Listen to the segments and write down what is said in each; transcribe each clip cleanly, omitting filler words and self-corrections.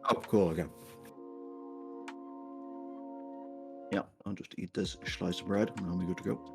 Oh, cool. Okay. Yeah, I'll just eat this slice of bread and I'll be good to go.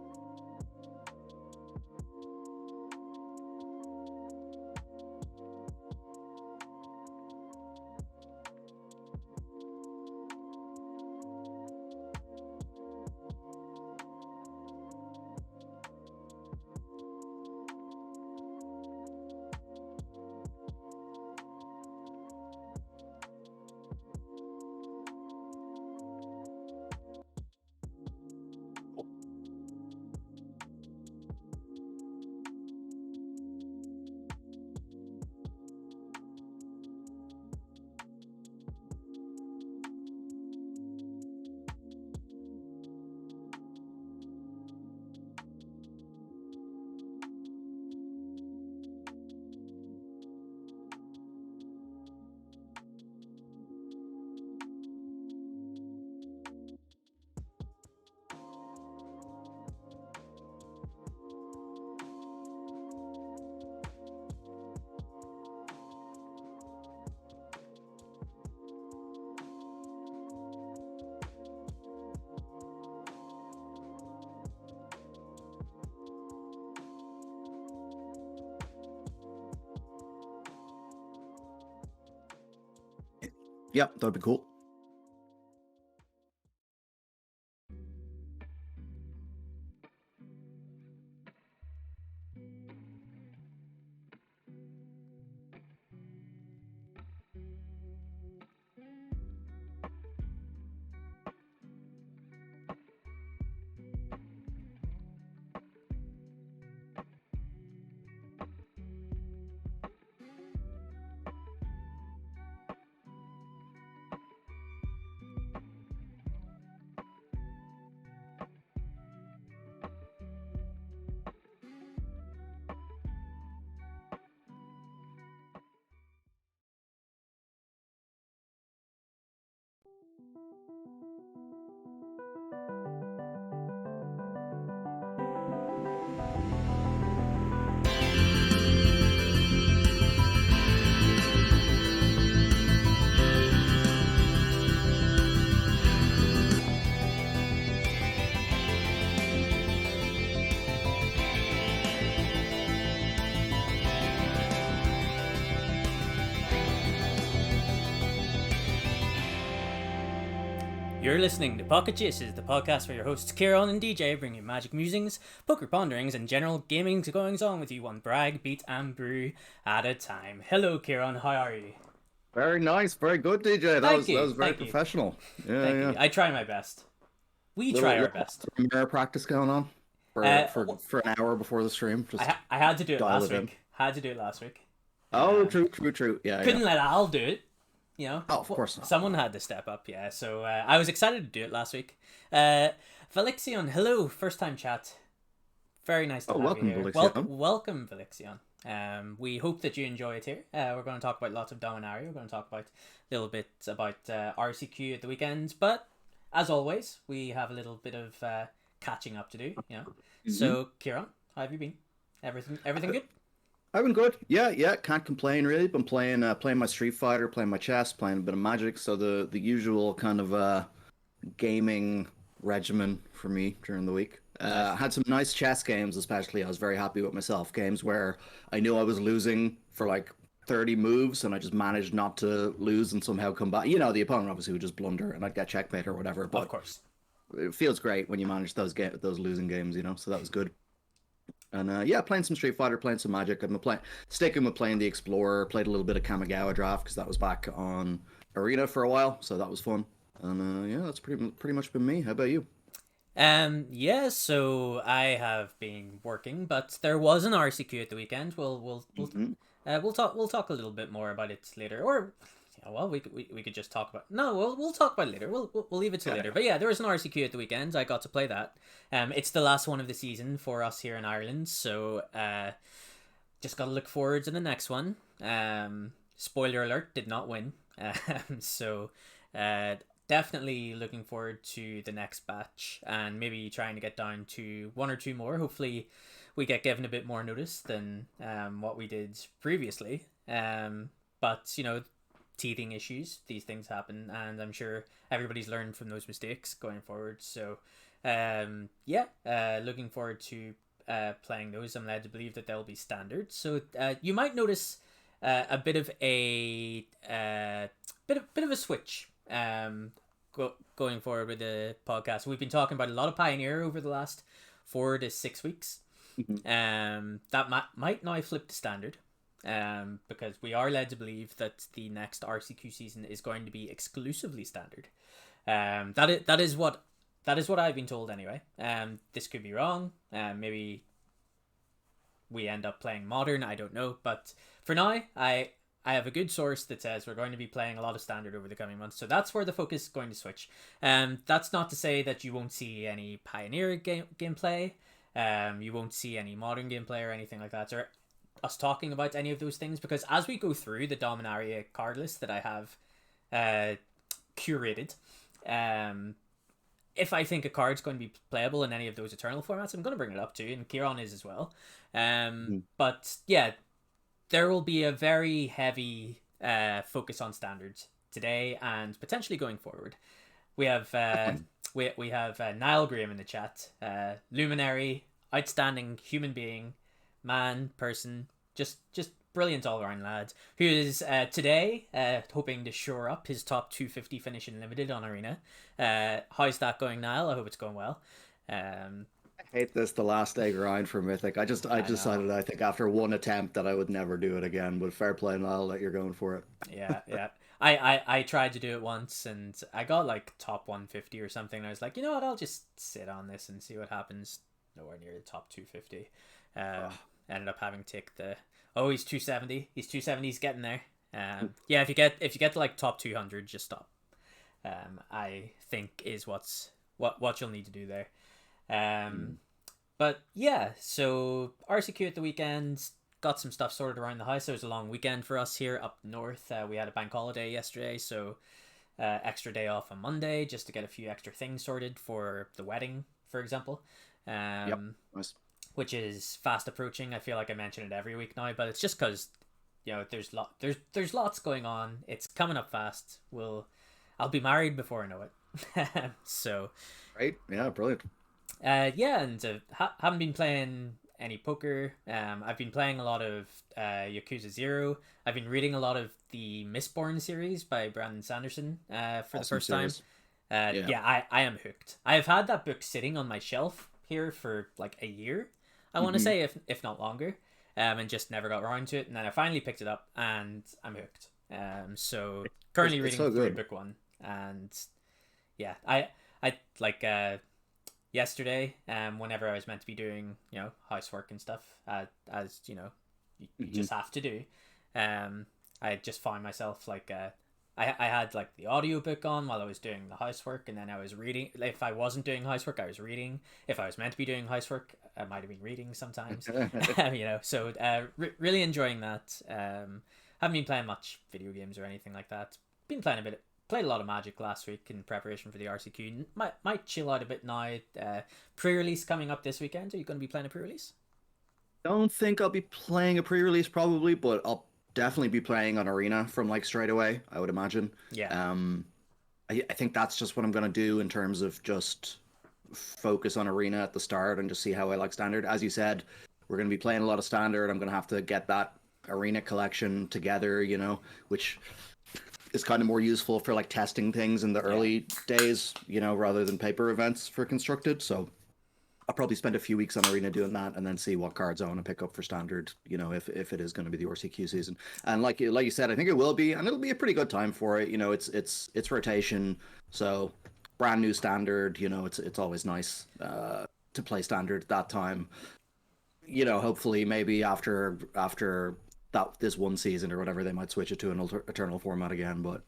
Yep, that'd be cool. You're listening to Pocket Jaces, the podcast where your hosts Ciaran and DJ bring you magic musings, poker ponderings, and general gaming goings on with you one brag, beat, and brew at a time. Hello, Ciaran. How are you? Very nice, very good, DJ. That was very professional. Yeah, Thank you. I try my best. We try our best. Remorse practice going on for an hour before the stream. Just I had to do it last week. Oh, true. Yeah. Couldn't let Al do it. You know, of course not. Someone had to step up, yeah. So I was excited to do it last week. Valixion, hello, first time chat. Very nice to have you here. Welcome, Valixion. We hope that you enjoy it here. We're going to talk about lots of Dominaria. We're going to talk about a little bit about RCQ at the weekend, but as always, we have a little bit of catching up to do. You know. Mm-hmm. So, Ciaran, how have you been? Everything good? I've been good. Yeah. Can't complain really. Been playing my Street Fighter, playing my chess, playing a bit of Magic. So the usual kind of gaming regimen for me during the week. Had some nice chess games, especially. I was very happy with myself. Games where I knew I was losing for like 30 moves, and I just managed not to lose and somehow come back. You know, the opponent obviously would just blunder, and I'd get checkmate or whatever. But of course, it feels great when you manage those losing games. You know, so that was good. And playing some Street Fighter, playing some Magic. I've been sticking with playing the Explorer. Played a little bit of Kamigawa Draft because that was back on Arena for a while, so that was fun. And that's pretty much been me. How about you? So I have been working, but there was an RCQ at the weekend. We'll talk a little bit more about it later, or we could just talk about. No, we'll talk about it later. We'll leave it to later. But yeah, there was an RCQ at the weekend. I got to play that. It's the last one of the season for us here in Ireland, so just got to look forward to the next one. Spoiler alert: did not win. Definitely looking forward to the next batch and maybe trying to get down to one or two more. Hopefully, we get given a bit more notice than what we did previously. But teething issues. These things happen, and I'm sure everybody's learned from those mistakes going forward. So, looking forward to playing those. I'm led to believe that they'll be standard. So you might notice a bit of a bit of a switch going forward with the podcast. We've been talking about a lot of Pioneer over the last 4 to 6 weeks. That might now flip to standard. Because we are led to believe that the next RCQ season is going to be exclusively standard. That is what I've been told anyway. This could be wrong. Maybe we end up playing modern. I don't know. But for now, I have a good source that says we're going to be playing a lot of standard over the coming months. So that's where the focus is going to switch. That's not to say that you won't see any Pioneer gameplay. You won't see any modern gameplay or anything like that, or us talking about any of those things, because as we go through the Dominaria card list that I have curated, if I think a card's going to be playable in any of those Eternal formats, I'm going to bring it up too, and Ciaran is as well. But yeah, there will be a very heavy focus on standards today and potentially going forward. We have we have Niall Graham in the chat, luminary, outstanding human being, man, person, just brilliant all-around lad, who is today hoping to shore up his top 250 finish in Limited on Arena. How's that going, Niall? I hope it's going well. I hate this, the last day grind for Mythic. I decided, I think, after one attempt that I would never do it again, but fair play, Niall, that you're going for it. Yeah. I tried to do it once, and I got like top 150 or something, and I was like, you know what, I'll just sit on this and see what happens. Nowhere near the top 250. Ended up having to take the he's 270. He's 270. He's getting there. If you get to like top 200, just stop. I think is what you'll need to do there. But yeah, so RCQ at the weekend, got some stuff sorted around the house. It was a long weekend for us here up north. We had a bank holiday yesterday, so extra day off on Monday just to get a few extra things sorted for the wedding, for example. Nice. Which is fast approaching. I feel like I mention it every week now, but it's just because there's lots going on. It's coming up fast. I'll be married before I know it. So right, yeah, brilliant. And haven't been playing any poker. I've been playing a lot of Yakuza 0. I've been reading a lot of the Mistborn series by Brandon Sanderson for the first time. I am hooked. I have had that book sitting on my shelf here for like a year, I want to say, if not longer, and just never got around to it, and then I finally picked it up and I'm hooked. So currently reading through book 1, and yeah, I like yesterday, whenever I was meant to be doing housework and stuff, as you just have to do, I just found myself like I had like the audiobook on while I was doing the housework, and then I was reading. If I wasn't doing housework, I was reading. If I was meant to be doing housework, I might have been reading sometimes. So really enjoying that. Haven't been playing much video games or anything like that. Been played a lot of Magic last week in preparation for the RCQ. Might chill out a bit now. Pre-release coming up this weekend. Are you going to be playing a pre-release? Don't think I'll be playing a pre-release probably, but I'll definitely be playing on Arena from like straight away, I would imagine. Yeah. I think that's just what I'm going to do in terms of just focus on Arena at the start and just see how I like Standard. As you said, we're going to be playing a lot of Standard. I'm going to have to get that Arena collection together, which is kind of more useful for like testing things in the early days, rather than paper events for Constructed. So I'll probably spend a few weeks on Arena doing that, and then see what cards I want to pick up for Standard, if it is going to be the RCQ season. And like you said, I think it will be, and it'll be a pretty good time for it. It's rotation, so brand new Standard. It's always nice to play Standard at that time. Hopefully maybe after this one season or whatever, they might switch it to an Eternal format again. But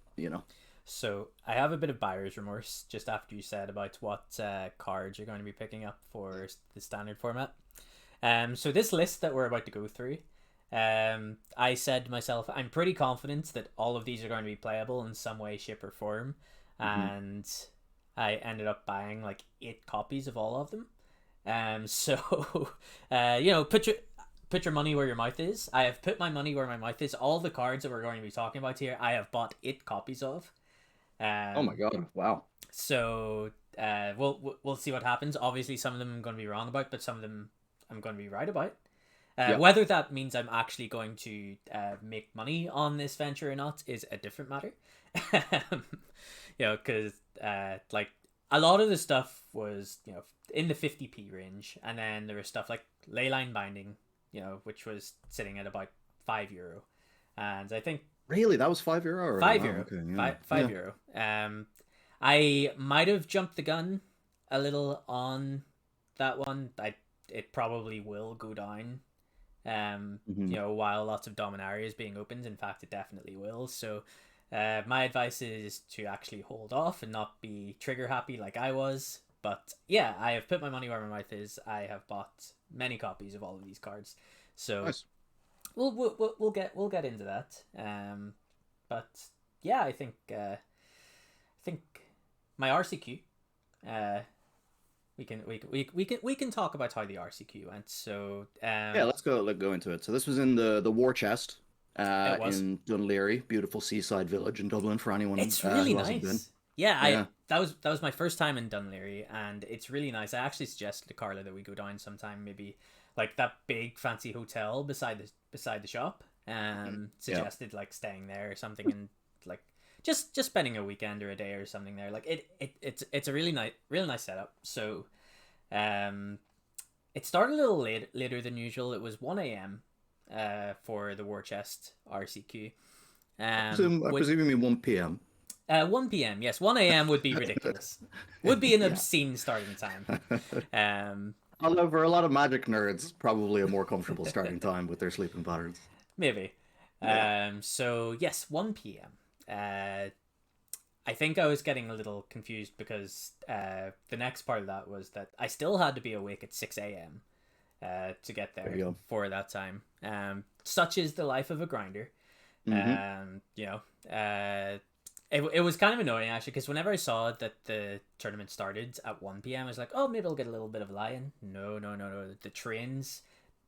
So I have a bit of buyer's remorse just after you said about what cards you're going to be picking up for the Standard format. So this list that we're about to go through, I said to myself, I'm pretty confident that all of these are going to be playable in some way, shape, or form. And I ended up buying like 8 copies of all of them. So put put your money where your mouth is. I have put my money where my mouth is. All the cards that we're going to be talking about here, I have bought 8 copies of. Oh my god! Wow. So we'll see what happens. Obviously, some of them I'm going to be wrong about, but some of them I'm going to be right about. Whether that means I'm actually going to make money on this venture or not is a different matter. Because like a lot of the stuff was in the 50p range, and then there was stuff like leyline binding, which was sitting at about €5, and I think really that was €5. €5, okay, yeah. €5. I might have jumped the gun a little on that one. It probably will go down. While lots of Dominaria is being opened. In fact, it definitely will. So my advice is to actually hold off and not be trigger happy like I was. But yeah, I have put my money where my mouth is. I have bought many copies of all of these cards. So nice. We'll get into that. But yeah, I think my RCQ. We can talk about how the RCQ went. So let's go into it. So this was in the war chest in Dominaria, beautiful seaside village in Dublin. For anyone, it's really who nice. Hasn't been. Yeah, that was my first time in Dominaria, and it's really nice. I actually suggested to Carla that we go down sometime, maybe like that big fancy hotel beside the shop. Suggested like staying there or something, and like just spending a weekend or a day or something there. Like it's a really nice setup. So it started a little later than usual. It was 1 a.m. For the war chest RCQ. I presume you mean 1 p.m. 1 p.m. Yes, 1 a.m. would be ridiculous. Would be an obscene starting time. Although for a lot of Magic nerds, probably a more comfortable starting time with their sleeping patterns. Maybe. Yeah. So yes, 1 p.m. I think I was getting a little confused because the next part of that was that I still had to be awake at 6 a.m. To get there for that time. Such is the life of a grinder. It was kind of annoying actually, because whenever I saw that the tournament started at 1 p.m. I was like, oh, maybe I'll get a little bit of a lie-in. No. The trains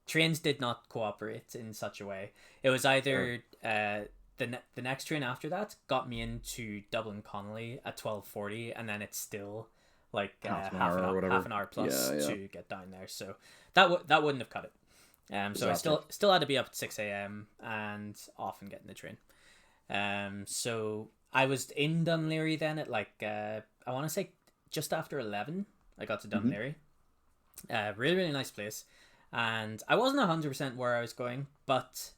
did not cooperate in such a way. It was either the next train after that got me into Dublin Connolly at 12:40, and then it's still like half an hour plus to get down there. So that wouldn't have cut it. So exactly. I still had to be up at 6 a.m. and off and getting the train. So I was in Dunleary then at like I want to say just after 11. I got to Dunleary. Really, really nice place. And I wasn't 100% where I was going, but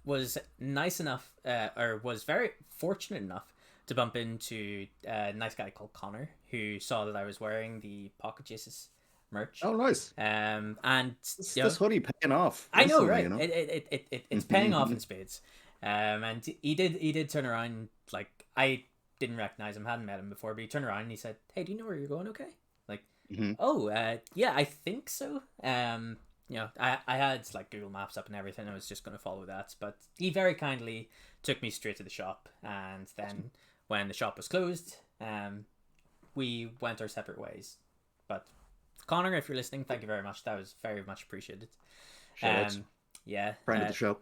was nice enough, or was very fortunate enough to bump into a nice guy called Connor, who saw that I was wearing the Pocket Jaces merch. Oh, nice. And this hoodie paying off. I know, right? It's paying off in spades. And he did turn around, like I didn't recognize him, hadn't met him before, but he turned around and he said, "Hey, do you know where you're going? Okay." Like, yeah, I think so. I had like Google Maps up and everything. I was just going to follow that, but he very kindly took me straight to the shop, and then when the shop was closed, we went our separate ways. But Connor, if you're listening, thank you very much. That was very much appreciated. Yeah, friend of the show.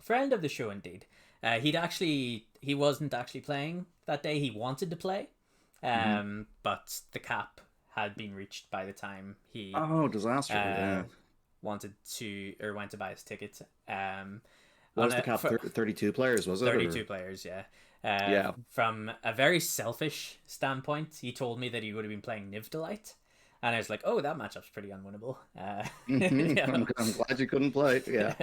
Friend of the show, indeed. He wasn't actually playing that day. He wanted to play, but the cap had been reached by the time he disaster. went to buy his ticket. What was the cap? 32 players, was it? 32 players, yeah. From a very selfish standpoint, he told me that he would have been playing Niv Delight. And I was like, oh, that matchup's pretty unwinnable. I'm glad you couldn't play. Yeah.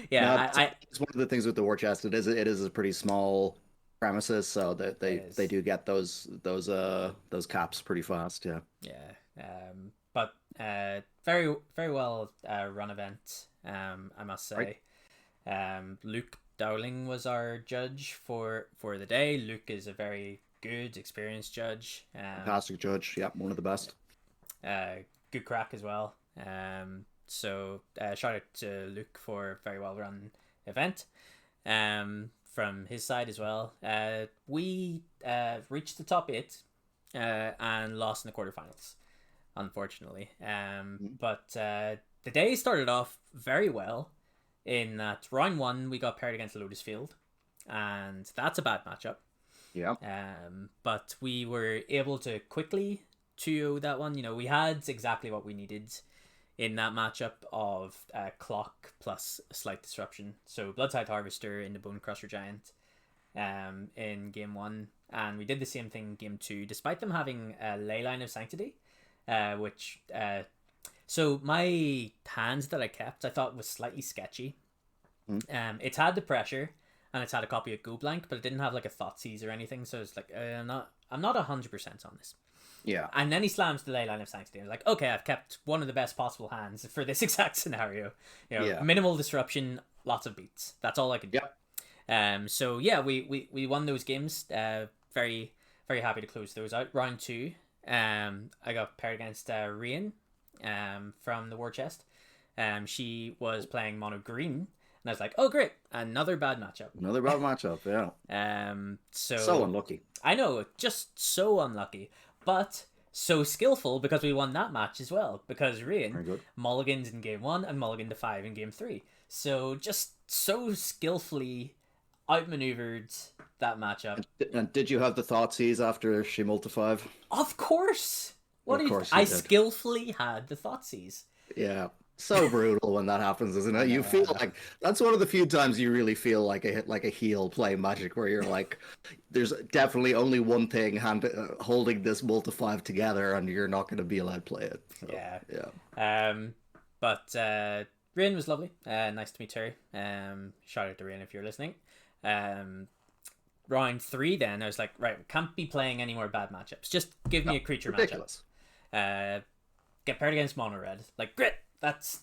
Yeah. It's one of the things with the war chest. It is a pretty small premises, so that they do get those caps pretty fast. Yeah. Yeah. But very, very well run event, I must say. Right. Luke Dowling was our judge for the day. Luke is a very good, experienced judge. Fantastic judge. Yeah, one of the best. Good crack as well. So shout out to Luke for a very well run event. From his side as well. We reached the top 8 and lost in the quarterfinals, unfortunately. But the day started off very well. In that round 1, we got paired against Lotus Field, and that's a bad matchup. Yeah. But we were able to quickly 2-0 that one. We had exactly what we needed in that matchup of clock plus a slight disruption. So Bloodtide Harvester in the Bone Crusher Giant in game 1, and we did the same thing in game 2, despite them having a Leyline of Sanctity, which so my hands that I kept I thought was slightly sketchy. It's had the pressure and it's had a copy of Go Blank, but it didn't have like a Thoughtseize or anything, so it's like I'm not 100% on this. Yeah. And then he slams the Leyline of Sanctity. I was like, okay, I've kept one of the best possible hands for this exact scenario. Minimal disruption, lots of beats. That's all I could do. So yeah, we won those games. Very, very happy to close those out. Round 2, I got paired against Rian from the War Chest. She was playing mono green. And I was like, oh, great. Another bad matchup. Yeah. So unlucky. I know, just so unlucky. But so skillful because we won that match as well. Because Rian mulligans in game 1 and mulliganed to 5 in game 3. So just so skillfully outmaneuvered that matchup. And did you have the Thoughtseize after she multi 5? Of course. I skillfully had the Thoughtseize. Yeah. So brutal when that happens, isn't it? You feel like that's one of the few times you really feel like a heel playing Magic, where you're like, there's definitely only one thing holding this multi 5 together, and you're not going to be allowed to play it. So, yeah. But Rain was lovely. Nice to meet her. Shout out to Rain if you're listening. Round 3, then I was like, right, we can't be playing any more bad matchups. Just give me a creature ridiculous. Matchup. Get paired against mono red. Like, grit. That's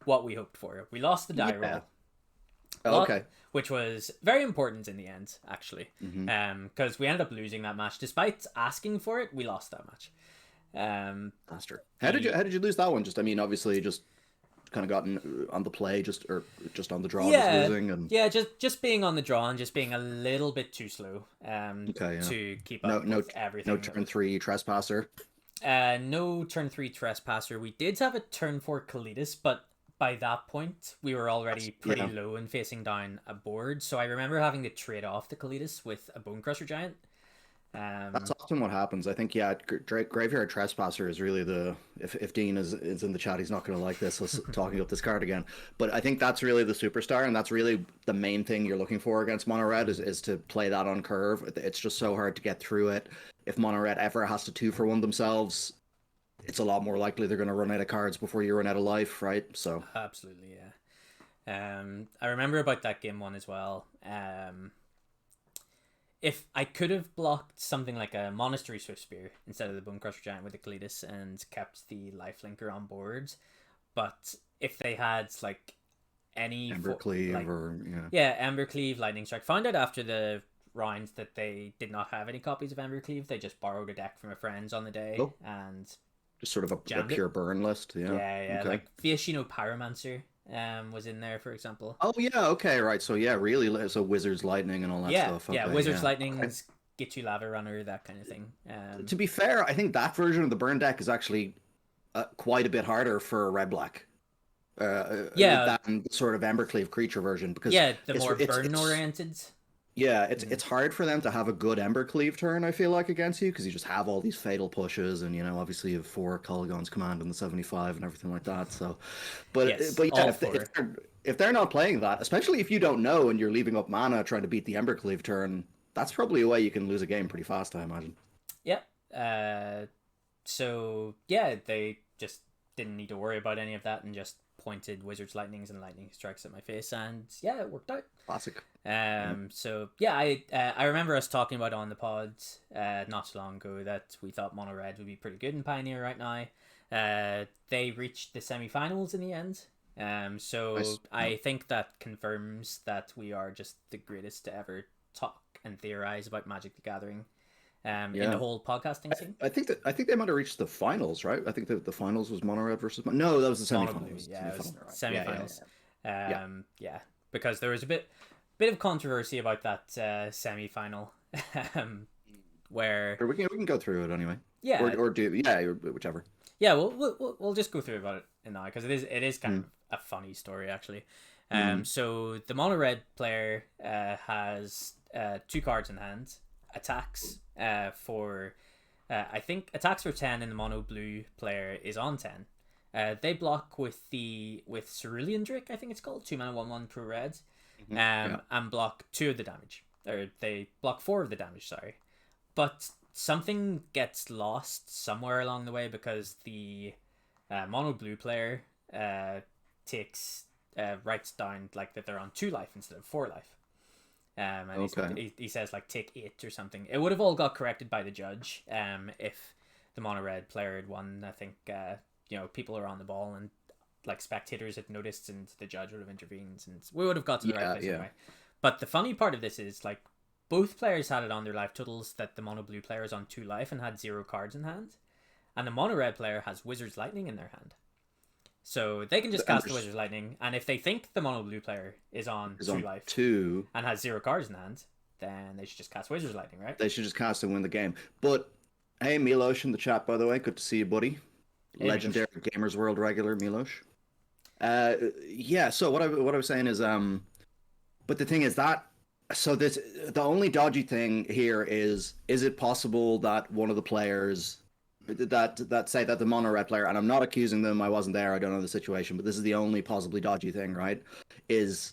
what we hoped for. We lost the die roll. Okay. Which was very important in the end, actually. Because we ended up losing that match. Despite asking for it, we lost that match. That's true. How did you lose that one? Obviously just kind of gotten on the play, just on the draw, just losing, and just being on the draw and just being a little bit too slow. To keep up with everything. No turn 3 trespasser. No turn 3 trespasser. We did have a turn 4 Kalitas, but by that point we were already pretty low and facing down a board. So I remember having to trade off the Kalitas with a Bone Crusher Giant. That's often what happens. I think Graveyard Trespasser is really if Dean is in the chat, he's not going to like this, us talking up this card again. But I think that's really the superstar, and that's really the main thing you're looking for against Mono Red is to play that on curve. It's just so hard to get through it. If Mono Red ever has to 2-for-1 themselves, it's a lot more likely they're going to run out of cards before you run out of life, right? So absolutely, yeah. I remember about that game 1 as well. If I could have blocked something like a Monastery Swift Spear instead of the Bone Crusher Giant with the Kalitas and kept the Lifelinker on board, but if they had like any Embercleave Embercleave, Lightning Strike. Found out after the round that they did not have any copies of Embercleave. They just borrowed a deck from a friend's on the day and just sort of a pure burn list. Okay. Like Fiashino Pyromancer was in there, for example. Oh yeah, okay, right. So yeah, really, so Wizard's Lightning and all that stuff. Okay, Wizard's Lightning, get you Lava Runner, that kind of thing. To be fair, I think that version of the burn deck is actually quite a bit harder for a red-black. Than sort of Embercleave creature version, because the more burn-oriented. Yeah, it's hard for them to have a good Embercleave turn, I feel like, against you, because you just have all these fatal pushes, and obviously you have 4 Colligon's Command in the 75 and everything like that. So, but yeah, if they're not playing that, especially if you don't know and you're leaving up mana trying to beat the Embercleave turn, that's probably a way you can lose a game pretty fast, I imagine. Yeah. So yeah, they just didn't need to worry about any of that and just pointed Wizard's Lightnings and Lightning Strikes at my face, and yeah, it worked out. Classic. So yeah, I remember us talking about on the pod not so long ago that we thought Mono Red would be pretty good in Pioneer right now. They reached the semi-finals in the end. So nice. I think that confirms that we are just the greatest to ever talk and theorize about Magic the Gathering. In the whole podcasting scene. I think they might have reached the finals, right? I think the finals was Mono Red versus no, that was the semifinals. Semifinals. Because there was a bit of controversy about that semifinal, where we can go through it anyway. Yeah. Or do whichever. Yeah, we'll just go through about now because it is kind of a funny story actually. Mm. So the mono red player has 2 cards in hand, attacks for I think attacks for 10, and the mono blue player is on 10. They block with Cerulean Drake, I think it's called, 2 mana 1/1 pro red, and block 2 of the damage, or they block 4 of the damage. Sorry, but something gets lost somewhere along the way because the mono blue player writes down like that they're on 2 life instead of 4 life. And he says like take 8 or something. It would have all got corrected by the judge if the mono red player had won. I think people are on the ball and like spectators had noticed, and the judge would have intervened, and we would have got to the right place anyway. But the funny part of this is like both players had it on their life totals that the mono blue player is on 2 life and had 0 cards in hand, and the mono red player has Wizard's Lightning in their hand. So they can just cast the Wizard's Lightning, and if they think the mono blue player is on 2 life and has 0 cards in hand, then they should just cast Wizard's Lightning, right? They should just cast and win the game. But hey, Milosh in the chat, by the way, good to see you, buddy. Hey, legendary Milosh. Gamers World regular Milosh. So what I was saying is but the thing is that the only dodgy thing here is it possible that one of the players that say that the mono red player, and I'm not accusing them, I wasn't there, I don't know the situation, but this is the only possibly dodgy thing, right? Is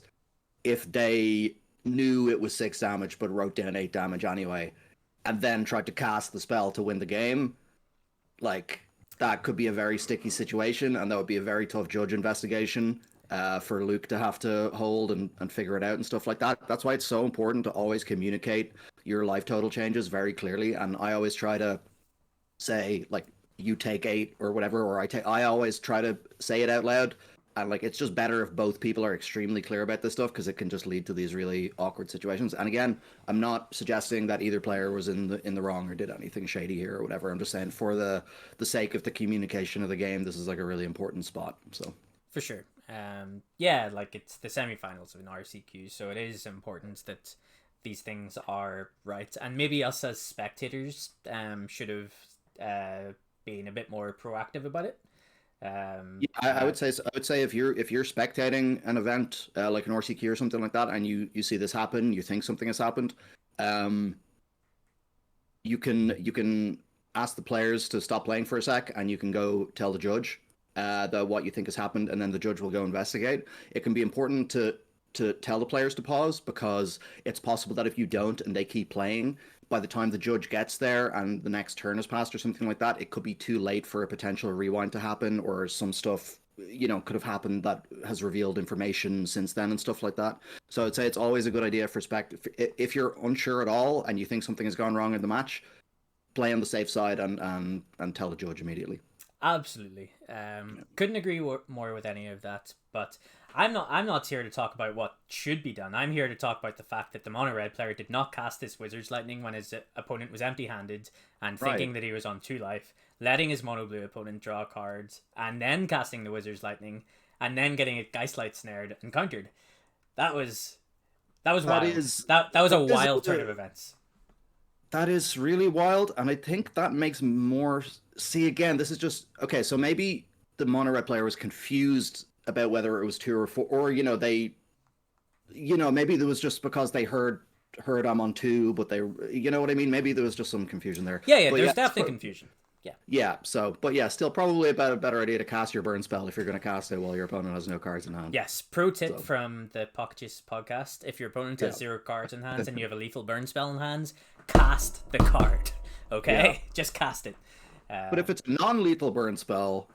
if they knew it was 6 damage but wrote down 8 damage anyway, and then tried to cast the spell to win the game, like that could be a very sticky situation, and that would be a very tough judge investigation for Luke to have to hold and figure it out and stuff like that. That's why it's so important to always communicate your life total changes very clearly, and I always try to say like you take 8 or whatever, or I always try to say it out loud, and like it's just better if both people are extremely clear about this stuff, because it can just lead to these really awkward situations. And again, I'm not suggesting that either player was in the wrong or did anything shady here or whatever. I'm just saying for the sake of the communication of the game, this is like a really important spot. So for sure, like it's the semifinals of an RCQ, so it is important that these things are right, and maybe us as spectators should have being a bit more proactive about it. I would say if you're spectating an event like an RCQ or something like that, and you see this happen, you think something has happened, you can ask the players to stop playing for a sec, and you can go tell the judge that what you think has happened, and then the judge will go investigate. It can be important to tell the players to pause, because it's possible that if you don't and they keep playing, by the time the judge gets there and the next turn has passed or something like that, it could be too late for a potential rewind to happen, or some stuff could have happened that has revealed information since then and stuff like that. So I'd say it's always a good idea for if you're unsure at all and you think something has gone wrong in the match, play on the safe side and tell the judge immediately. Absolutely. Couldn't agree more with any of that, but I'm not here to talk about what should be done. I'm here to talk about the fact that the mono red player did not cast this Wizard's Lightning when his opponent was empty-handed and thinking that he was on 2 life, letting his mono blue opponent draw cards, and then casting the Wizard's Lightning, and then getting a Geistlight snared and countered. That was wild. That was a wild turn of events. That is really wild, and I think that makes more... See, again, this is just... Okay, so maybe the mono red player was confused about whether it was 2 or 4, or maybe it was just because they heard I'm on 2, but they, you know what I mean? Maybe there was just some confusion there. Yeah, there's definitely confusion. Yeah. So, but yeah, still probably a better idea to cast your burn spell if you're going to cast it while your opponent has no cards in hand. Yes, pro tip from the Pocket podcast: if your opponent has 0 cards in hands and you have a lethal burn spell in hands, cast the card. Okay, just cast it. But if it's a non-lethal burn spell,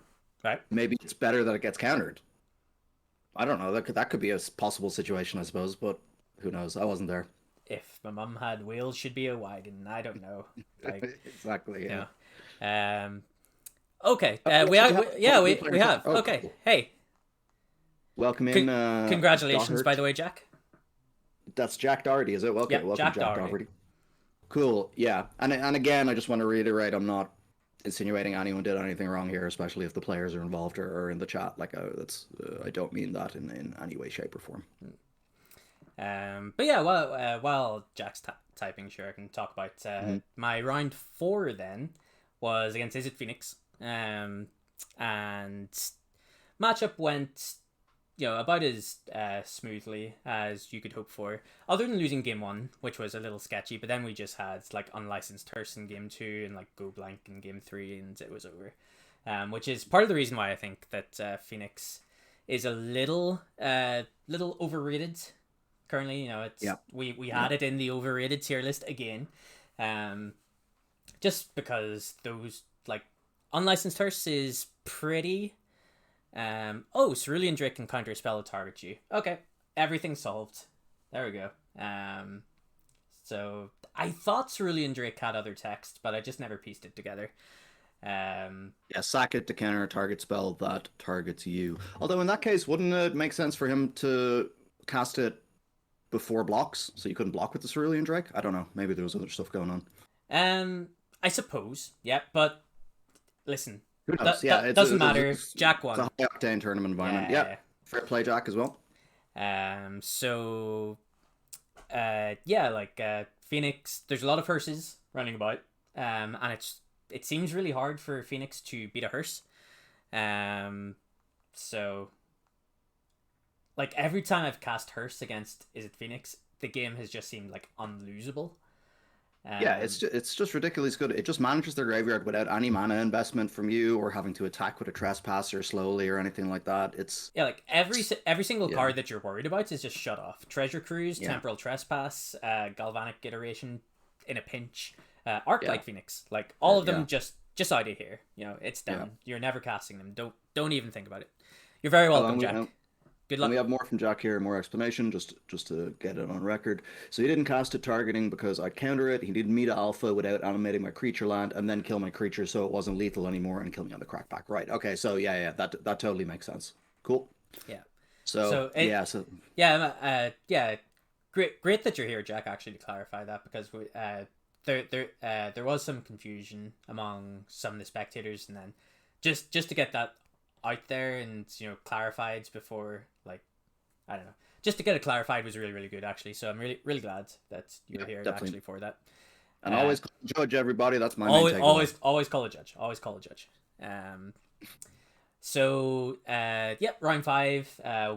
right? Maybe it's better that it gets countered. I don't know. That could be a possible situation, I suppose, but who knows? I wasn't there. If my mum had wheels, should be a wagon. I don't know. Exactly. Yeah. Okay. We have. Oh, okay. Cool. Hey. Welcome in. Congratulations, by the way, Jack. That's Jack Doherty, is it? Welcome, Jack Doherty. Cool. Yeah. And again, I just want to reiterate, I'm not insinuating anyone did anything wrong here, especially if the players are involved or in the chat. Like I don't mean that in any way, shape, or form. But yeah, while Jack's typing, sure, I can talk about my round 4 then was against Is It Phoenix, and matchup went, about as smoothly as you could hope for, other than losing game 1, which was a little sketchy. But then we just had like unlicensed hearse in game 2 and like go blank in game 3, and it was over. Which is part of the reason why I think that Phoenix is a little overrated currently. It's we had it in the overrated tier list again, just because those like unlicensed hearse is pretty. Cerulean Drake can counter spell to target you. Okay, everything's solved. There we go. So I thought Cerulean Drake had other text, but I just never pieced it together. Sack it to counter a target spell that targets you. Although in that case, wouldn't it make sense for him to cast it before blocks, so you couldn't block with the Cerulean Drake? I don't know. Maybe there was other stuff going on. I suppose. Yeah, but listen. Who knows? It doesn't matter. Jack won. It's a high octane tournament environment. Yeah. Fair play, Jack, as well. Phoenix, there's a lot of hearses running about. And it seems really hard for Phoenix to beat a hearse. So like every time I've cast hearse against Phoenix, the game has just seemed like unlosable. It's just ridiculously good. It just manages their graveyard without any mana investment from you or having to attack with a trespasser slowly or anything like that. It's like every single card that you're worried about is just shut off. Treasure Cruise, Temporal Trespass, Galvanic Iteration in a pinch, Arclight Phoenix, like all of them just out of here. It's done. Yeah. You're never casting them. Don't even think about it. You're very welcome, Jack. Good luck. And we have more from Jack here, more explanation, just to get it on record. So he didn't cast it targeting because I counter it. He needed me to alpha without animating my creature land and then kill my creature so it wasn't lethal anymore and kill me on the crackback. Right. Okay. So that totally makes sense. Cool. Yeah. Great that you're here, Jack. Actually, to clarify that, because there was some confusion among some of the spectators, and then just to get that out there and clarified before, like, I don't know, just to get it clarified was really, really good, actually. So I'm really, really glad that you're here actually for that. And always judge everybody. That's my always main takeaway. Always call a judge. Always call a judge. Round 5, I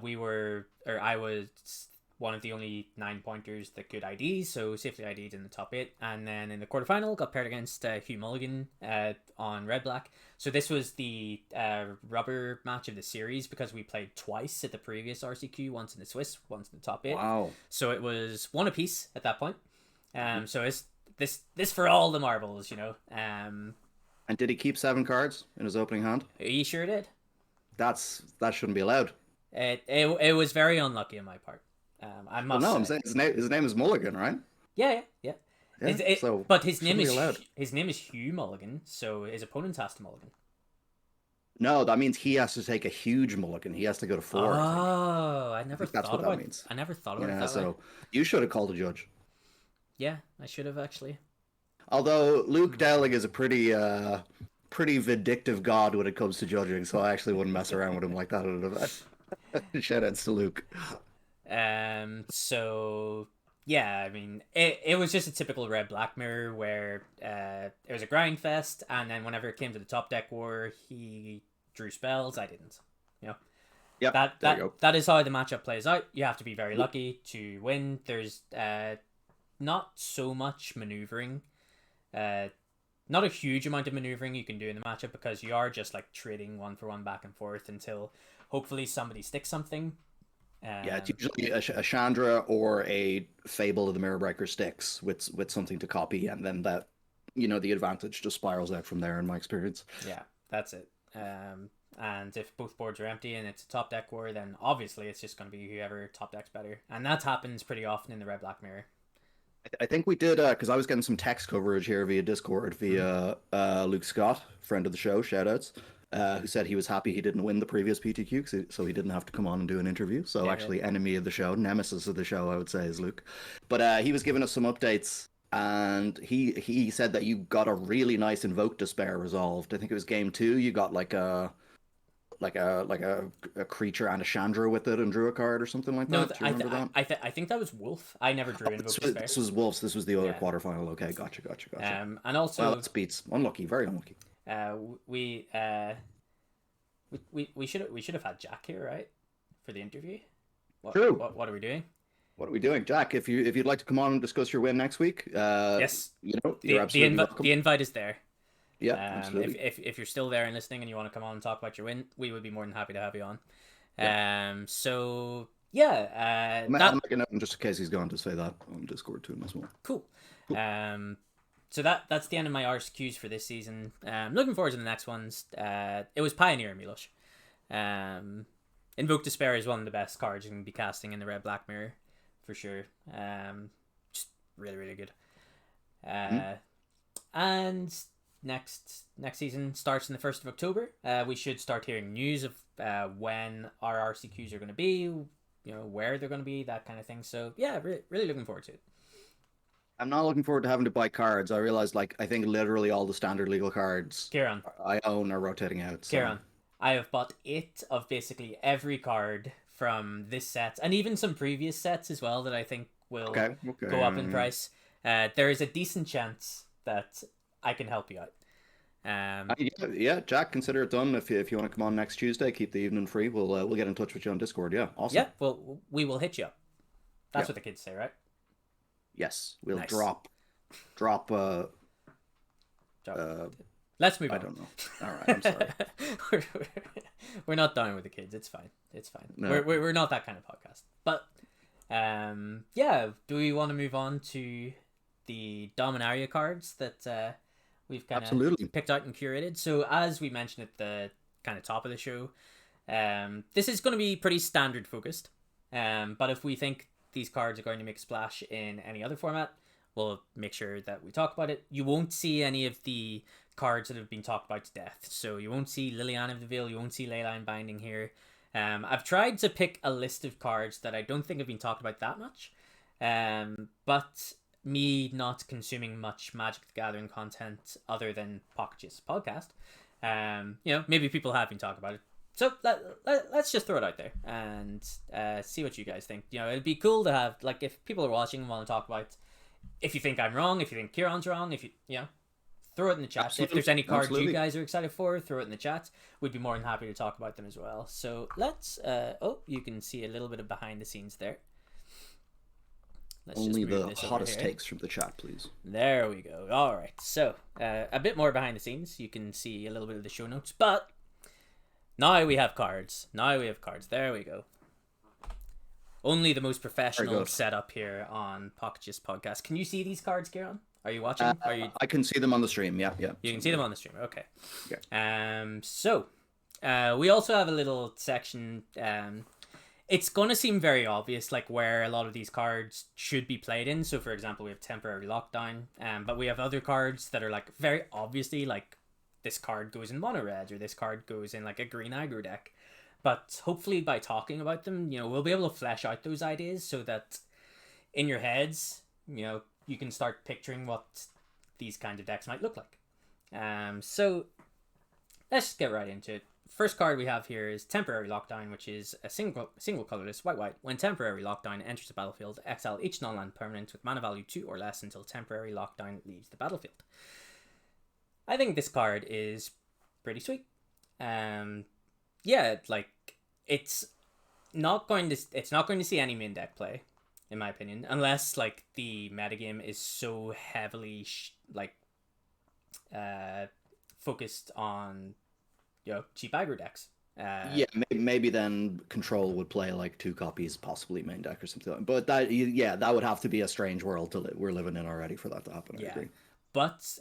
was one of the only 9 pointers that could ID, so safely ID'd in the top 8. And then in the quarterfinal, got paired against Hugh Mulligan on Red Black. So this was the rubber match of the series because we played twice at the previous RCQ, once in the Swiss, once in the top 8. Wow. So it was one apiece at that point. So it's this for all the marbles, And did he keep 7 cards in his opening hand? He sure did. That shouldn't be allowed. It was very unlucky on my part. I must. I'm saying his name is Mulligan, right? Yeah. But his name is Hugh Mulligan, so his opponent has to mulligan. No, that means he has to take a huge mulligan. He has to go to 4. I never thought about that means. I never thought about it that way. So you should have called a judge. Yeah, I should have actually. Although Luke Dowling is a pretty vindictive god when it comes to judging, so I actually wouldn't mess around with him like that. Shoutouts to Luke. It was just a typical red black mirror where it was a grind fest, and then whenever it came to the top deck war, he drew spells. I didn't. Yeah. That is how the matchup plays out. You have to be very lucky to win. There's not so much maneuvering. Not a huge amount of maneuvering you can do in the matchup because you are just like trading 1-for-1 back and forth until hopefully somebody sticks something. It's usually a Chandra or a Fable of the Mirrorbreaker sticks with something to copy, and then that, the advantage just spirals out from there in my experience. Yeah, that's it. And if both boards are empty and it's a top deck war, then obviously it's just going to be whoever top deck's better. And that happens pretty often in the red-black mirror. I think we did, because I was getting some text coverage here via Discord via Luke Scott, friend of the show, shoutouts. Who said he was happy he didn't win the previous PTQ, so he didn't have to come on and do an interview. So enemy of the show, nemesis of the show, I would say, is Luke. But he was giving us some updates, and he said that you got a really nice Invoke Despair resolved. I think it was game 2. You got like a creature and a Chandra with it and drew a card or something like that. Do you remember that? I think that was Wolf. I never drew Invoke Despair. This was Wolves. This was the other quarterfinal. Okay, gotcha. And also, that's beats. Unlucky, very unlucky. We should have had Jack here, right, for the interview. True. What are we doing? What are we doing, Jack? If you'd like to come on and discuss your win next week, yes, you're absolutely welcome. The invite is there. Yeah, absolutely. If you're still there and listening and you want to come on and talk about your win, we would be more than happy to have you on. Yeah. So yeah, I'm making up just in case he's gone to say that on Discord to him as well. Cool. So that's the end of my RSQs for this season. Looking forward to the next ones. It was Pioneer, Milosh. Invoke Despair is one of the best cards you can be casting in the red black mirror, for sure. Just really, really good. And next season starts in the 1st of October. We should start hearing news of when our RCQs are going to be, where they're going to be, that kind of thing. So yeah, really looking forward to it. I'm not looking forward to having to buy cards. I realized, I think literally all the standard legal cards Ciaran, I own are rotating out. So. Ciaran, I have bought 8 of basically every card from this set, and even some previous sets as well that I think will go up in price. There is a decent chance that I can help you out. Yeah, Jack, consider it done. If you want to come on next Tuesday, keep the evening free. We'll get in touch with you on Discord. Yeah, awesome. Yeah, well, we will hit you up. That's what the kids say, right? Yes, we'll nice. drop. Let's move on. I don't know. All right, I'm sorry. we're not done with the kids. It's fine. No. We're not that kind of podcast. But yeah, do we want to move on to the Dominaria cards that we've kind of picked out and curated? So as we mentioned at the kind of top of the show, this is going to be pretty standard focused. But if we think these cards are going to make a splash in any other format, we'll make sure that we talk about it. You won't see any of the cards that have been talked about to death. So you won't see Liliana of the Veil, you won't see Leyline Binding here. I've tried to pick a list of cards that I don't think have been talked about that much. But me not consuming much Magic the Gathering content other than Pocket Jaces podcast, maybe people have been talking about it. So let's just throw it out there and see what you guys think. It'd be cool to have, if people are watching and want to talk about, if you think I'm wrong, if you think Ciaran's wrong, if you throw it in the chat. Absolutely. If there's any cards you guys are excited for, throw it in the chat. We'd be more than happy to talk about them as well. So let's, you can see a little bit of behind the scenes there. Let's only the hottest takes from the chat, please. There we go. All right. So a bit more behind the scenes. You can see a little bit of the show notes, but now we have cards. There we go. Only the most professional setup here on Pocket Jaces podcast. Can you see these cards, Ciaran? Are you watching? I can see them on the stream. Yeah. You can see them on the stream. Okay. Yeah. So, we also have a little section. It's gonna seem very obvious, where a lot of these cards should be played in. So, for example, we have Temporary Lockdown. But we have other cards that are very obviously this card goes in mono red, or this card goes in a green aggro deck. But hopefully by talking about them, we'll be able to flesh out those ideas so that in your heads, you can start picturing what these kinds of decks might look like. So let's just get right into it. First card we have here is Temporary Lockdown, which is a single colorless white. When Temporary Lockdown enters the battlefield, exile each non-land permanent with mana value 2 or less until Temporary Lockdown leaves the battlefield. I think this card is pretty sweet. It's not going to see any main deck play, in my opinion, unless the metagame is so heavily focused on cheap aggro decks. Maybe then Control would play 2 copies, possibly main deck or something like that. But that would have to be a strange world we're living in already for that to happen. I agree. But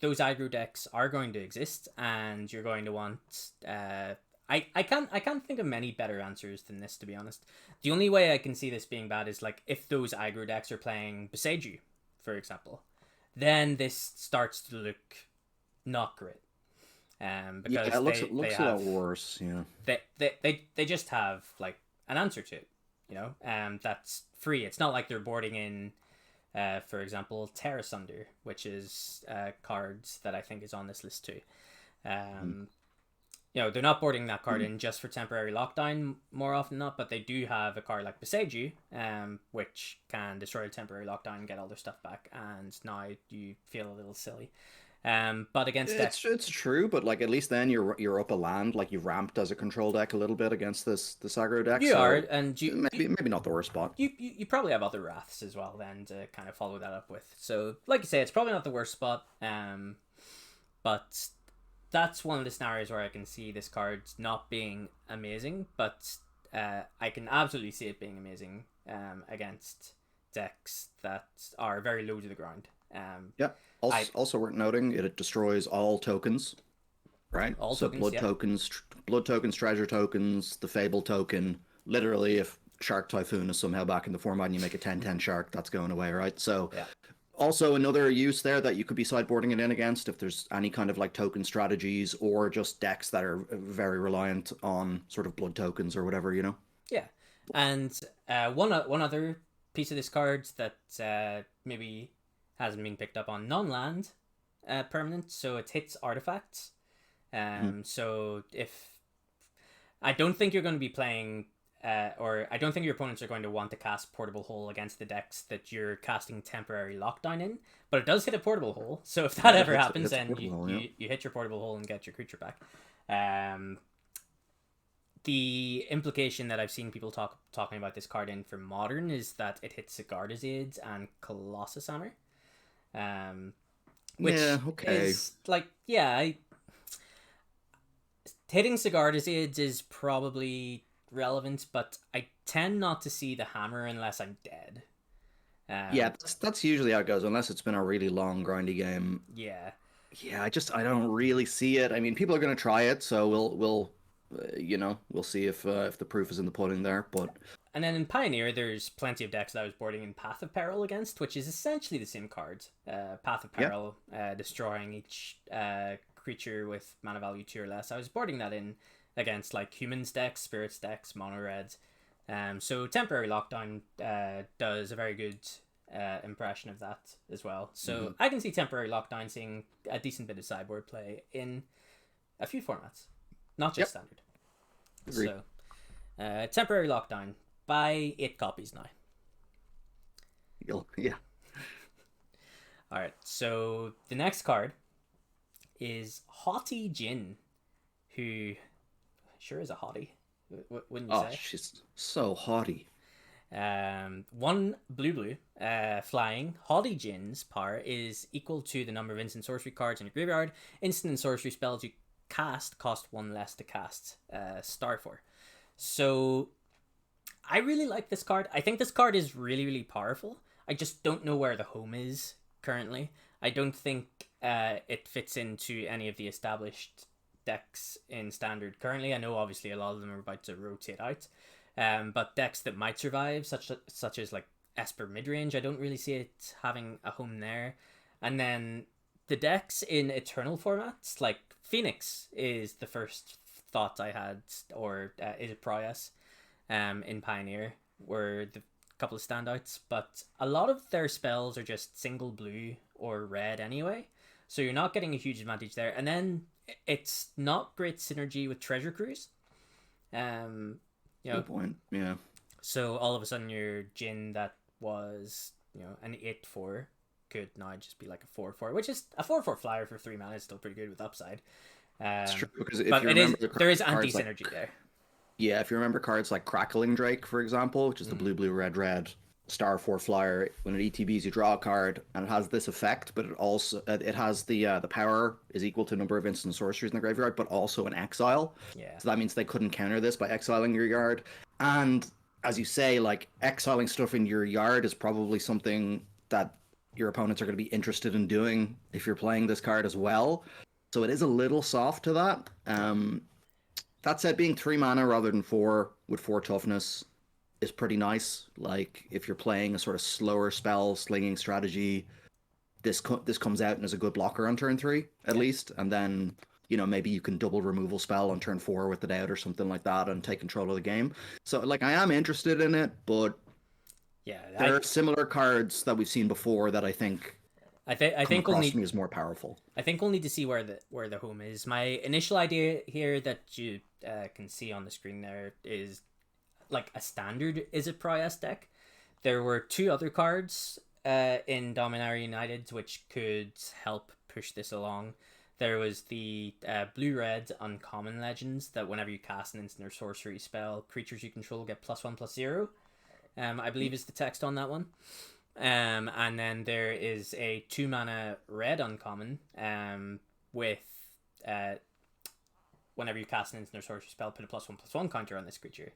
those aggro decks are going to exist, and you're going to want. I can't think of many better answers than this, to be honest. The only way I can see this being bad is if those aggro decks are playing Beseiju, for example, then this starts to look not great. Because it looks a lot worse. Yeah, they just have an answer to it, that's free. It's not like they're boarding in. For example, Terra Sunder, which is cards that I think is on this list too. They're not boarding that card in just for Temporary Lockdown more often than not, but they do have a card like Beseiju, which can destroy a Temporary Lockdown and get all their stuff back, and now you feel a little silly. But against it's true, but like at least then you're up a land, like you've ramped as a control deck a little bit against this aggro deck. You so are, and maybe not the worst spot. You probably have other wraths as well then to kind of follow that up with. So like you say, it's probably not the worst spot. But that's one of the scenarios where I can see this card not being amazing, but I can absolutely see it being amazing against decks that are very low to the ground. Yeah. Also worth noting, it destroys all tokens, right? All so tokens, blood tokens, treasure tokens, the Fable token. Literally, if Shark Typhoon is somehow back in the format and you make a 10/10 Shark, that's going away, right? So, yeah. Also another use there that you could be sideboarding it in against if there's any kind of like token strategies or just decks that are very reliant on sort of blood tokens or whatever, you know? Yeah. And one other piece of this card that maybe hasn't been picked up on, non-land permanent, so it hits artifacts. So if I don't think you're going to be playing or I don't think your opponents are going to want to cast Portable Hole against the decks that you're casting Temporary Lockdown in, but it does hit a Portable Hole, so if that ever happens, then you hit your Portable Hole and get your creature back. The implication that I've seen people talking about this card in for Modern is that it hits Sigarda's Aids and Colossus Hammer. Which is like, hitting Sigarda's Aids is probably relevant, but I tend not to see the hammer unless I'm dead. That's usually how it goes, unless it's been a really long grindy game. Yeah, I don't really see it. I mean, people are going to try it, so we'll see if the proof is in the pudding there. But and then in Pioneer, there's plenty of decks that I was boarding in Path of Peril against, which is essentially the same card. Path of Peril, destroying each creature with mana value 2 or less. I was boarding that in against like humans decks, spirits decks, mono red. So Temporary Lockdown does a very good impression of that as well. So I can see Temporary Lockdown seeing a decent bit of sideboard play in a few formats, not just standard. Agreed. So Temporary Lockdown, buy 8 copies now. Yeah. Alright, so the next card is Hotty Gin, who sure is a hottie, wouldn't you say? Oh, she's so hottie. 1 blue, flying. Hotty Gin's power is equal to the number of instant sorcery cards in your graveyard. Instant and sorcery spells you cast cost 1 less to cast star for. So I really like this card. I think this card is really, really powerful. I just don't know where the home is currently. I don't think it fits into any of the established decks in standard currently. I know obviously a lot of them are about to rotate out, but decks that might survive, such as like Esper midrange, I don't really see it having a home there. And then the decks in Eternal formats, like Phoenix is the first thought I had, or is it Proyas in Pioneer, were the couple of standouts, but a lot of their spells are just single blue or red anyway, so you're not getting a huge advantage there. And then it's not great synergy with Treasure Cruise. Good point. Yeah. So all of a sudden your Jin that was an 8/4 could now just be like a 4/4, which is a 4/4 flyer for 3 mana is still pretty good with upside. It's true, because if you remember there is anti-synergy there. Yeah, if you remember cards like Crackling Drake, for example, which is the blue, red, star 4 flyer, when it ETBs, you draw a card, and it has this effect, but it has the power is equal to number of instant sorceries in the graveyard, but also an exile. Yeah. So that means they couldn't counter this by exiling your yard. And as you say, like, exiling stuff in your yard is probably something that your opponents are going to be interested in doing if you're playing this card as well. So it is a little soft to that. That said, being 3 mana rather than 4 with 4 toughness is pretty nice. Like, if you're playing a sort of slower spell slinging strategy, this comes out and is a good blocker on turn 3 at least, and then maybe you can double removal spell on turn 4 with it out or something like that and take control of the game. So like, I am interested in it, but there are similar cards that we've seen before that I think we'll need is more powerful. I think we'll need to see where the home is. My initial idea here that you can see on the screen there is like a standard Is It Proyas deck. There were 2 other cards in Dominaria United, which could help push this along. There was the blue-red uncommon legends that whenever you cast an instant or sorcery spell, creatures you control get +1/+0. I believe is the text on that one. And then there is a 2-mana red uncommon with whenever you cast an instant or sorcery spell, put a +1/+1 counter on this creature.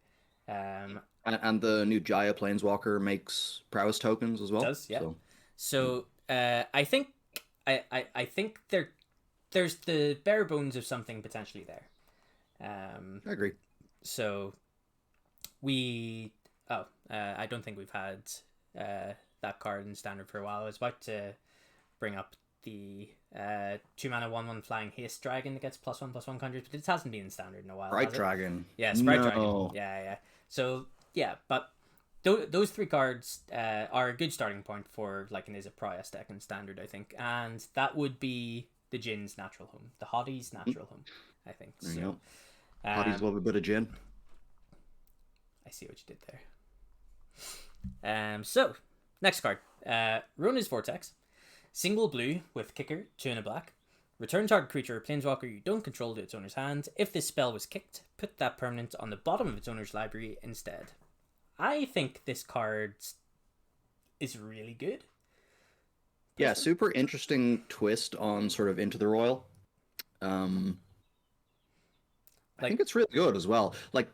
And the new Jaya Planeswalker makes prowess tokens as well. It does, yeah. So I think there's the bare bones of something potentially there. I agree. So I don't think we've had that card in Standard for a while. I was about to bring up the 2-mana 1/1 flying haste dragon that gets +1/+1 counters, but it hasn't been in Standard in a while. Sprite Dragon. Yeah, Sprite Dragon. Yeah. So yeah, but those 3 cards are a good starting point for like an Izzet Prowess deck in Standard, I think, and that would be the Gin's natural home, the Hotty's natural home, I think. There you go. Hotties love a bit of gin. I see what you did there. So next card, Rooneys Vortex, single blue with kicker, 2 and a black. Return target creature or planeswalker you don't control to its owner's hand. If this spell was kicked, put that permanent on the bottom of its owner's library instead. I think this card is really good. Yeah, super interesting twist on sort of Into the Royal. I think it's really good as well. Like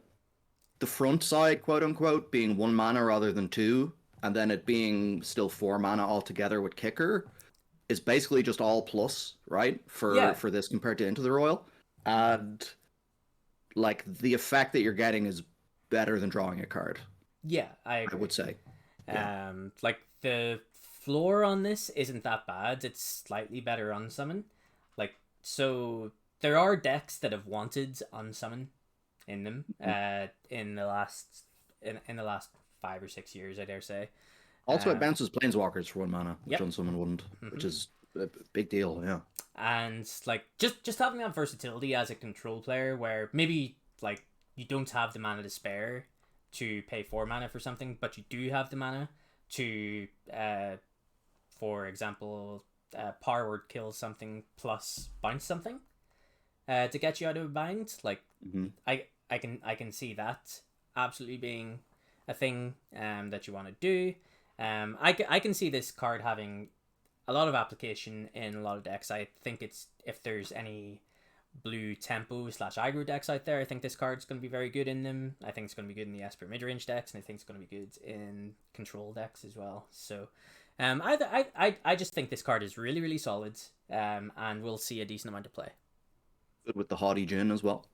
the front side, quote unquote, being 1 mana rather than 2, and then it being still 4 mana altogether with kicker, is basically just all plus, right? For this compared to Into the Royal. And like the effect that you're getting is better than drawing a card. Yeah, I agree. I would say. Yeah. Like the floor on this isn't that bad. It's slightly better unsummon. Like, so there are decks that have wanted unsummon in them in the last 5 or 6 years, I dare say. Also, it bounces planeswalkers for 1 mana, which unsummon wouldn't, which is a big deal, yeah. And like just having that versatility as a control player, where maybe like you don't have the mana to spare to pay 4 mana for something, but you do have the mana to, for example, power word kill something plus bounce something, to get you out of a bind. Like I can see that absolutely being a thing that you want to do. I can see this card having a lot of application in a lot of decks. I think it's, if there's any blue tempo / aggro decks out there, I think this card's going to be very good in them. I think it's going to be good in the Esper midrange decks, and I think it's going to be good in control decks as well. So I just think this card is really, really solid, and we'll see a decent amount of play. Good with the Hotty Gin as well.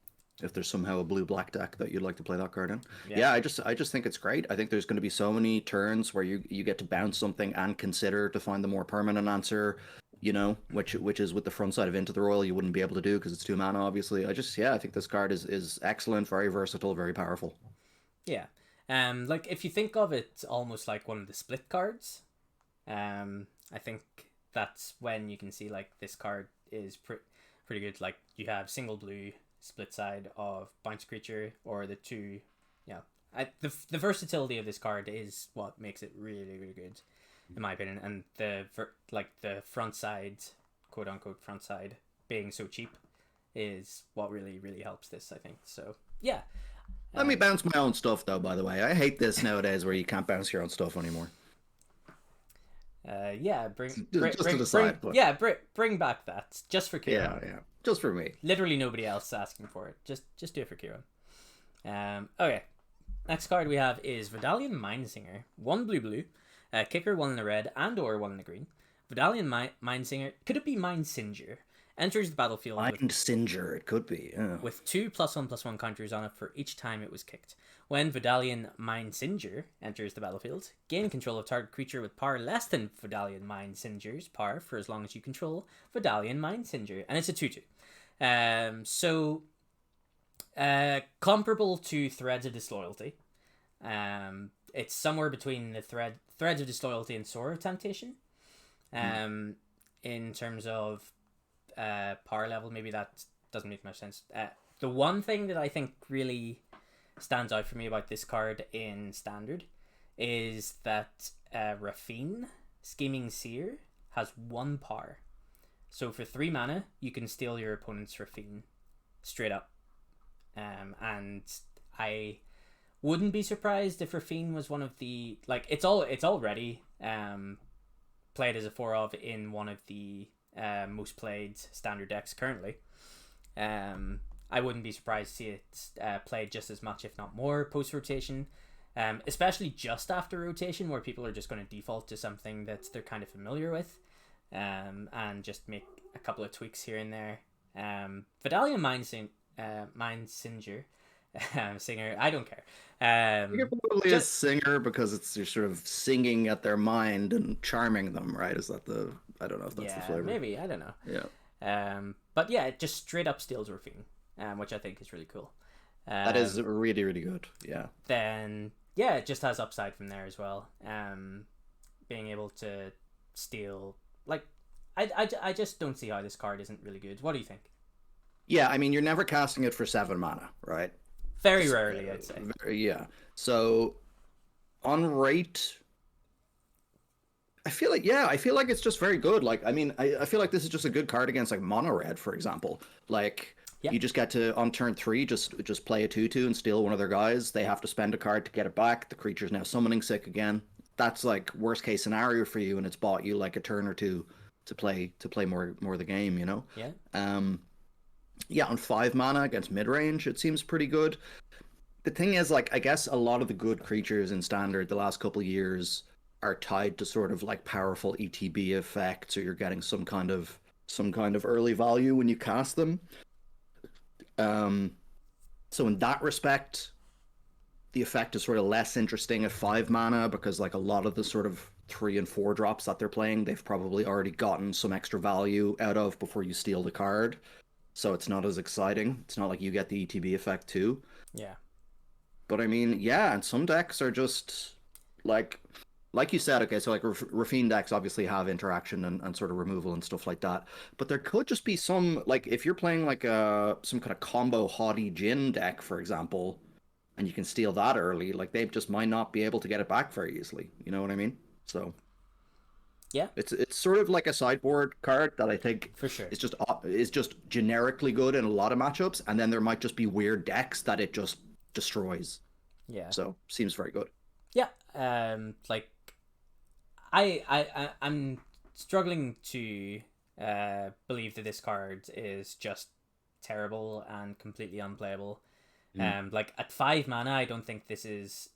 If there's somehow a blue-black deck that you'd like to play that card in. Yeah, I just think it's great. I think there's going to be so many turns where you get to bounce something and consider to find the more permanent answer, you know, which is with the front side of Into the Royal you wouldn't be able to do because it's 2 mana, obviously. I think this card is excellent, very versatile, very powerful. Yeah. Like if you think of it almost like one of the split cards, I think that's when you can see like this card is pretty good. Like you have single blue, split side of bounce creature, or the 2, the versatility of this card is what makes it really, really good, in my opinion. And the front side, quote unquote front side, being so cheap is what really, really helps this, I think. So yeah. Let me bounce my own stuff though, by the way. I hate this nowadays where you can't bounce your own stuff anymore. Bring back that just for Ciaran. Yeah, just for me. Literally nobody else is asking for it. Just do it for Ciaran. Okay. Next card we have is Vidalian Mindsinger. 1 blue, kicker, 1 in the red, and or 1 in the green. Vidalian Mindsinger. Could it be Mindsinger? Enters the battlefield. Mindsinger, it could be. Yeah. With 2 +1/+1 counters on it for each time it was kicked. When Vidalian Mindsinger enters the battlefield, gain control of target creature with power less than Vidalian Mindsinger's power for as long as you control Vidalian Mindsinger. And it's a 2/2. So comparable to Threads of Disloyalty. It's somewhere between the Threads of Disloyalty and Sword of Temptation. In terms of power level, maybe that doesn't make much sense. The one thing that I think really stands out for me about this card in Standard is that Rafine Scheming Seer has 1 power. So for 3 mana, you can steal your opponent's Rafine straight up. And I wouldn't be surprised if Rafine was one of the, like, it's already played as a 4 of in one of the most played standard decks currently. I wouldn't be surprised to see it played just as much, if not more, post rotation. Especially just after rotation, where people are just going to default to something that they're kind of familiar with, and just make a couple of tweaks here and there. Vidalian Mindsinger, singer, I don't care. You're probably a singer because you're sort of singing at their mind and charming them, right? Is that the? I don't know if that's the flavor. Maybe, I don't know. Yeah. But yeah, it just straight up steals Rafine, which I think is really cool. That is really, really good. Yeah. Then yeah, it just has upside from there as well. Being able to steal, like, I just don't see how this card isn't really good. What do you think? Yeah, I mean, you're never casting it for 7 mana, right? Very rarely, I'd say. Yeah. So on rate, I feel like it's just very good. Like, I mean, I feel like this is just a good card against like mono red, for example. Like, you just get to, on turn 3, just play a 2/2 and steal one of their guys. They have to spend a card to get it back. The creature's now summoning sick again. That's like worst case scenario for you, and it's bought you like a turn or two to play more of the game, you know? Yeah. Yeah, on 5 mana against mid range, it seems pretty good. The thing is, like, I guess a lot of the good creatures in standard the last couple of years are tied to sort of like powerful ETB effects, or you're getting some kind of early value when you cast them. So in that respect, the effect is sort of less interesting at 5 mana, because like a lot of the sort of 3 and 4 drops that they're playing, they've probably already gotten some extra value out of before you steal the card. So it's not as exciting. It's not like you get the ETB effect too. Yeah. But I mean, yeah, and some decks are just like you said, okay, so like Rafine decks obviously have interaction and sort of removal and stuff like that. But there could just be some, like, if you're playing like some kind of combo Hotty Gin deck, for example, and you can steal that early, like they just might not be able to get it back very easily. You know what I mean? So yeah, it's sort of like a sideboard card that I think for sure is just generically good in a lot of matchups, and then there might just be weird decks that it just destroys. Yeah. So seems very good. Yeah. Like I'm struggling to believe that this card is just terrible and completely unplayable. Like at 5 mana, I don't think this is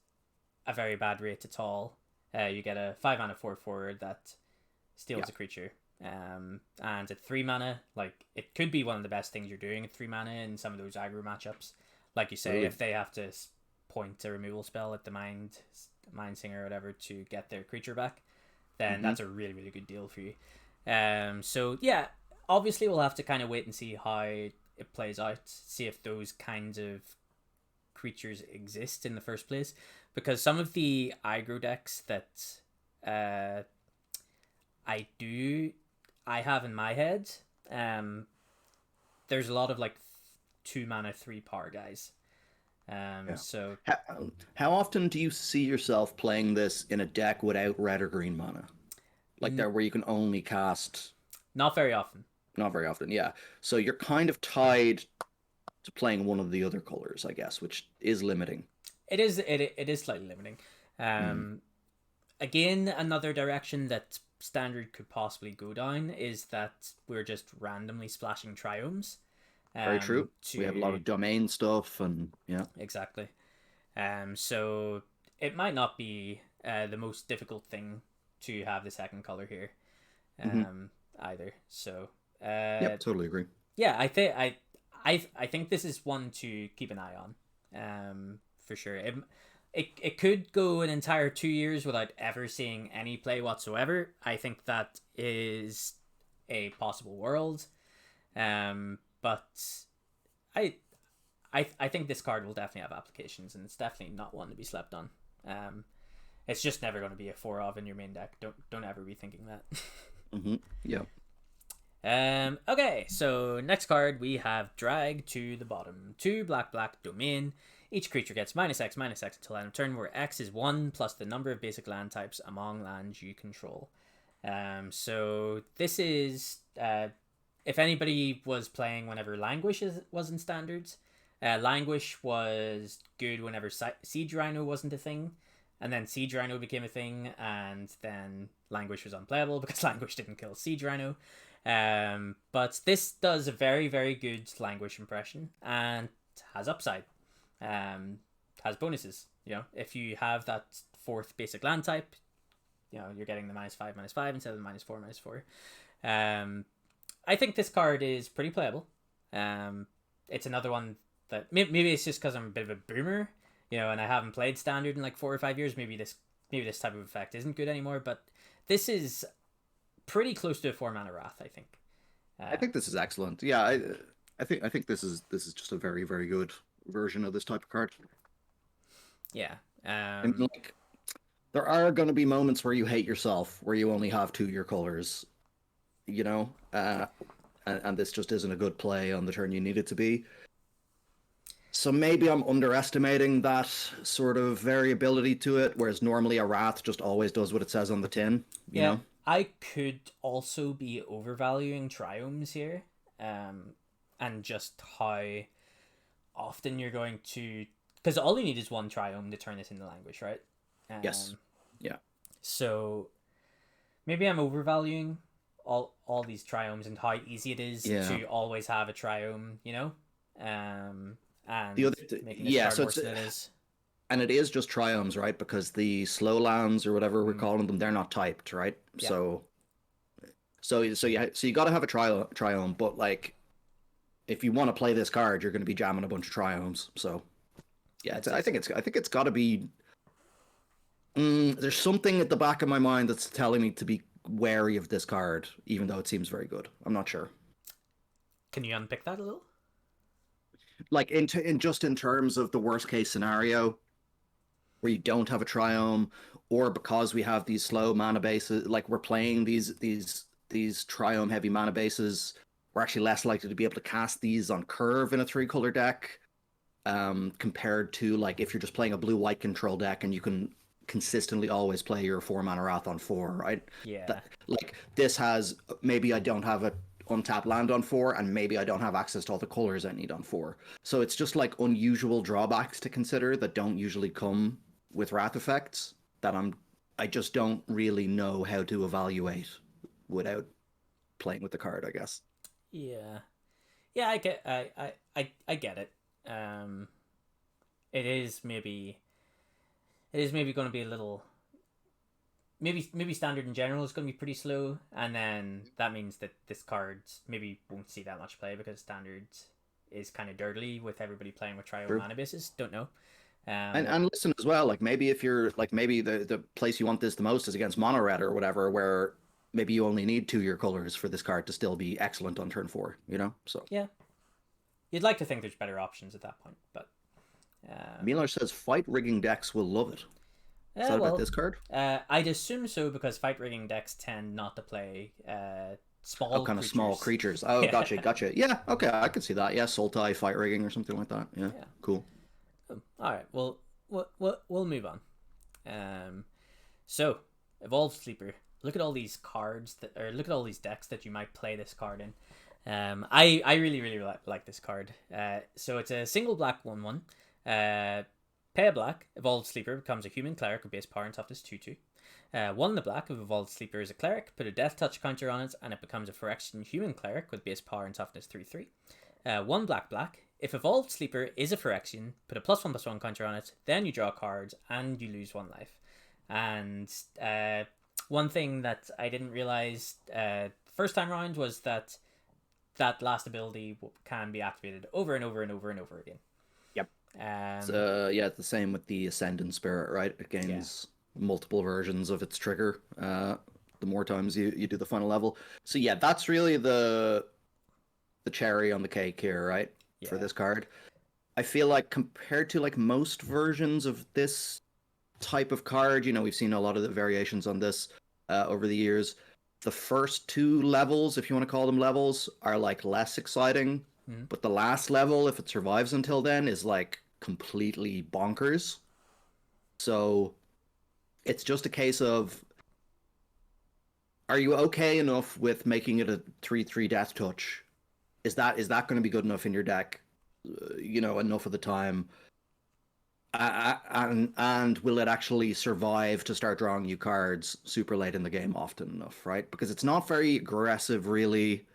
a very bad rate at all. You get a 5 mana 4/4 that steals a creature. And at 3 mana, like, it could be one of the best things you're doing at 3 mana in some of those aggro matchups. Like you say, if they have to point a removal spell at the Mind Singer or whatever to get their creature back, then that's a really, really good deal for you. So yeah, obviously we'll have to kind of wait and see how it plays out, see if those kinds of creatures exist in the first place, because some of the aggro decks that I have in my head, there's a lot of like 2 mana 3 power guys. So how often do you see yourself playing this in a deck without red or green mana, like there where you can only cast? Not very often. Not very often, yeah. So you're kind of tied to playing one of the other colors, I guess, which is limiting. It is slightly limiting. Again, another direction that standard could possibly go down is that we're just randomly splashing triomes. Very true. We have a lot of domain stuff, and yeah, exactly. So it might not be the most difficult thing to have the second color here, either. So yeah, totally agree. Yeah, I think this is one to keep an eye on, for sure. It could go an entire 2 years without ever seeing any play whatsoever. I think that is a possible world. But I think this card will definitely have applications, and it's definitely not one to be slept on. It's just never going to be a 4 of in your main deck. Don't ever be thinking that. Yeah. Okay, so next card we have Drag to the Bottom. 2 black domain. Each creature gets -X until end of turn, where X is 1 plus the number of basic land types among lands you control. So this is if anybody was playing whenever Languish was in standards, Languish was good whenever Siege Rhino wasn't a thing, and then Siege Rhino became a thing, and then Languish was unplayable because Languish didn't kill Siege Rhino. But this does a very, very good Languish impression and has upside. Has bonuses. You know, if you have that fourth basic land type, you know, you're getting the -5/-5 instead of the -4/-4. I think this card is pretty playable. It's another one that maybe it's just because I'm a bit of a boomer, you know, and I haven't played standard in like 4 or 5 years. Maybe this type of effect isn't good anymore. But this is pretty close to a 4-mana Wrath, I think. I think this is excellent. Yeah, I think this is just a very, very good version of this type of card. Yeah. And like, there are going to be moments where you hate yourself, where you only have 2 your colors, you know, and this just isn't a good play on the turn you need it to be. So maybe I'm underestimating that sort of variability to it, whereas normally a Wrath just always does what it says on the tin, you know? I could also be overvaluing Triomes here, and just how often you're going to... Because all you need is 1 Triome to turn this into Languish, right? Yes. Yeah. So maybe I'm overvaluing all these Triomes and how easy it is to always have a Triome, you know? And the other making it so worse than it is. And it is just Triomes, right? Because the slow lands or whatever we're calling them, they're not typed, right? Yeah. So you got to have a Triome, but like, if you want to play this card, you're going to be jamming a bunch of Triomes. So yeah, I think it's got to be. There's something at the back of my mind that's telling me to be wary of this card, even though it seems very good. I'm not sure. Can you unpick that a little? Like in terms of the worst case scenario, where you don't have a Triome, or because we have these slow mana bases, like we're playing these Triome heavy mana bases, we're actually less likely to be able to cast these on curve in a 3-color deck, compared to like if you're just playing a blue-white control deck and you can consistently always play your 4-mana Wrath on 4, right? Yeah. Like this has, maybe I don't have a untapped land on 4, and maybe I don't have access to all the colors I need on 4. So it's just like unusual drawbacks to consider that don't usually come with Wrath effects that I just don't really know how to evaluate without playing with the card, I guess. Yeah. I get it. It is maybe going to be a little... Maybe standard in general is going to be pretty slow, and then that means that this card maybe won't see that much play because standard is kind of dirty with everybody playing with Triome mana bases. Don't know. And listen as well, like maybe if you're like, maybe the place you want this the most is against mono red or whatever, where maybe you only need 2 your colors for this card to still be excellent on turn 4, you know? So yeah, you'd like to think there's better options at that point, but Miller says fight rigging decks will love it. Is that about this card? I'd assume so, because fight rigging decks tend not to play small creatures. Oh, gotcha. Yeah, okay, I could see that. Yeah, Sultai fight rigging or something like that. Yeah. Cool. All right, well, we'll move on. So Evolved Sleeper. Look at all these cards look at all these decks that you might play this card in. I really like this card. So it's a single black 1/1. Pay a black, Evolved Sleeper becomes a human cleric with base power and toughness 2/2. 1 the black, if Evolved Sleeper is a cleric, put a death touch counter on it, and it becomes a Phyrexian human cleric with base power and toughness 3/3. 1 black, if Evolved Sleeper is a Phyrexian, put a +1/+1 counter on it, then you draw cards and you lose 1 life. And one thing that I didn't realize first time round was that last ability can be activated over and over and over and over again. It's the same with the Ascendant Spirit, right? It gains multiple versions of its trigger the more times you do the final level. So yeah, that's really the cherry on the cake here, right? For this card. I feel like compared to like most versions of this type of card, you know, we've seen a lot of the variations on this over the years. The first 2 levels, if you want to call them levels, are like less exciting. But the last level, if it survives until then, is like completely bonkers. So it's just a case of, are you okay enough with making it a 3/3 death touch? Is that going to be good enough in your deck? Enough of the time. And will it actually survive to start drawing you cards super late in the game often enough, right? Because it's not very aggressive, really.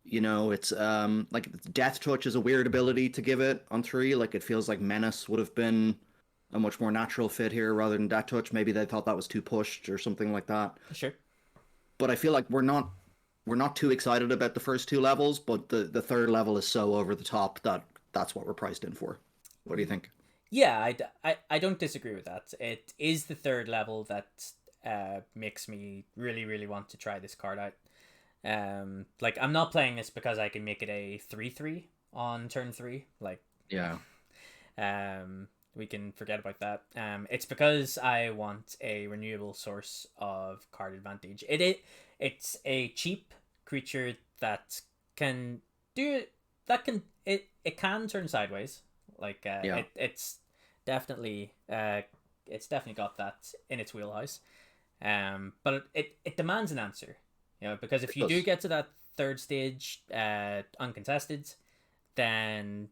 It's like Death Touch is a weird ability to give it on 3. Like it feels like Menace would have been a much more natural fit here rather than Death Touch. Maybe they thought that was too pushed or something like that. Sure. But I feel like we're not too excited about the first 2 levels, but the third level is so over the top that that's what we're priced in for. What do you think? Yeah, I don't disagree with that. It is the third level that makes me really, really want to try this card out. Like I'm not playing this because I can make it a 3/3 on turn 3. Like Yeah. We can forget about that. It's because I want a renewable source of card advantage. It's a cheap creature that can do it can turn sideways. Like it's definitely got that in its wheelhouse. But it demands an answer. Because if you do get to that third stage uncontested, then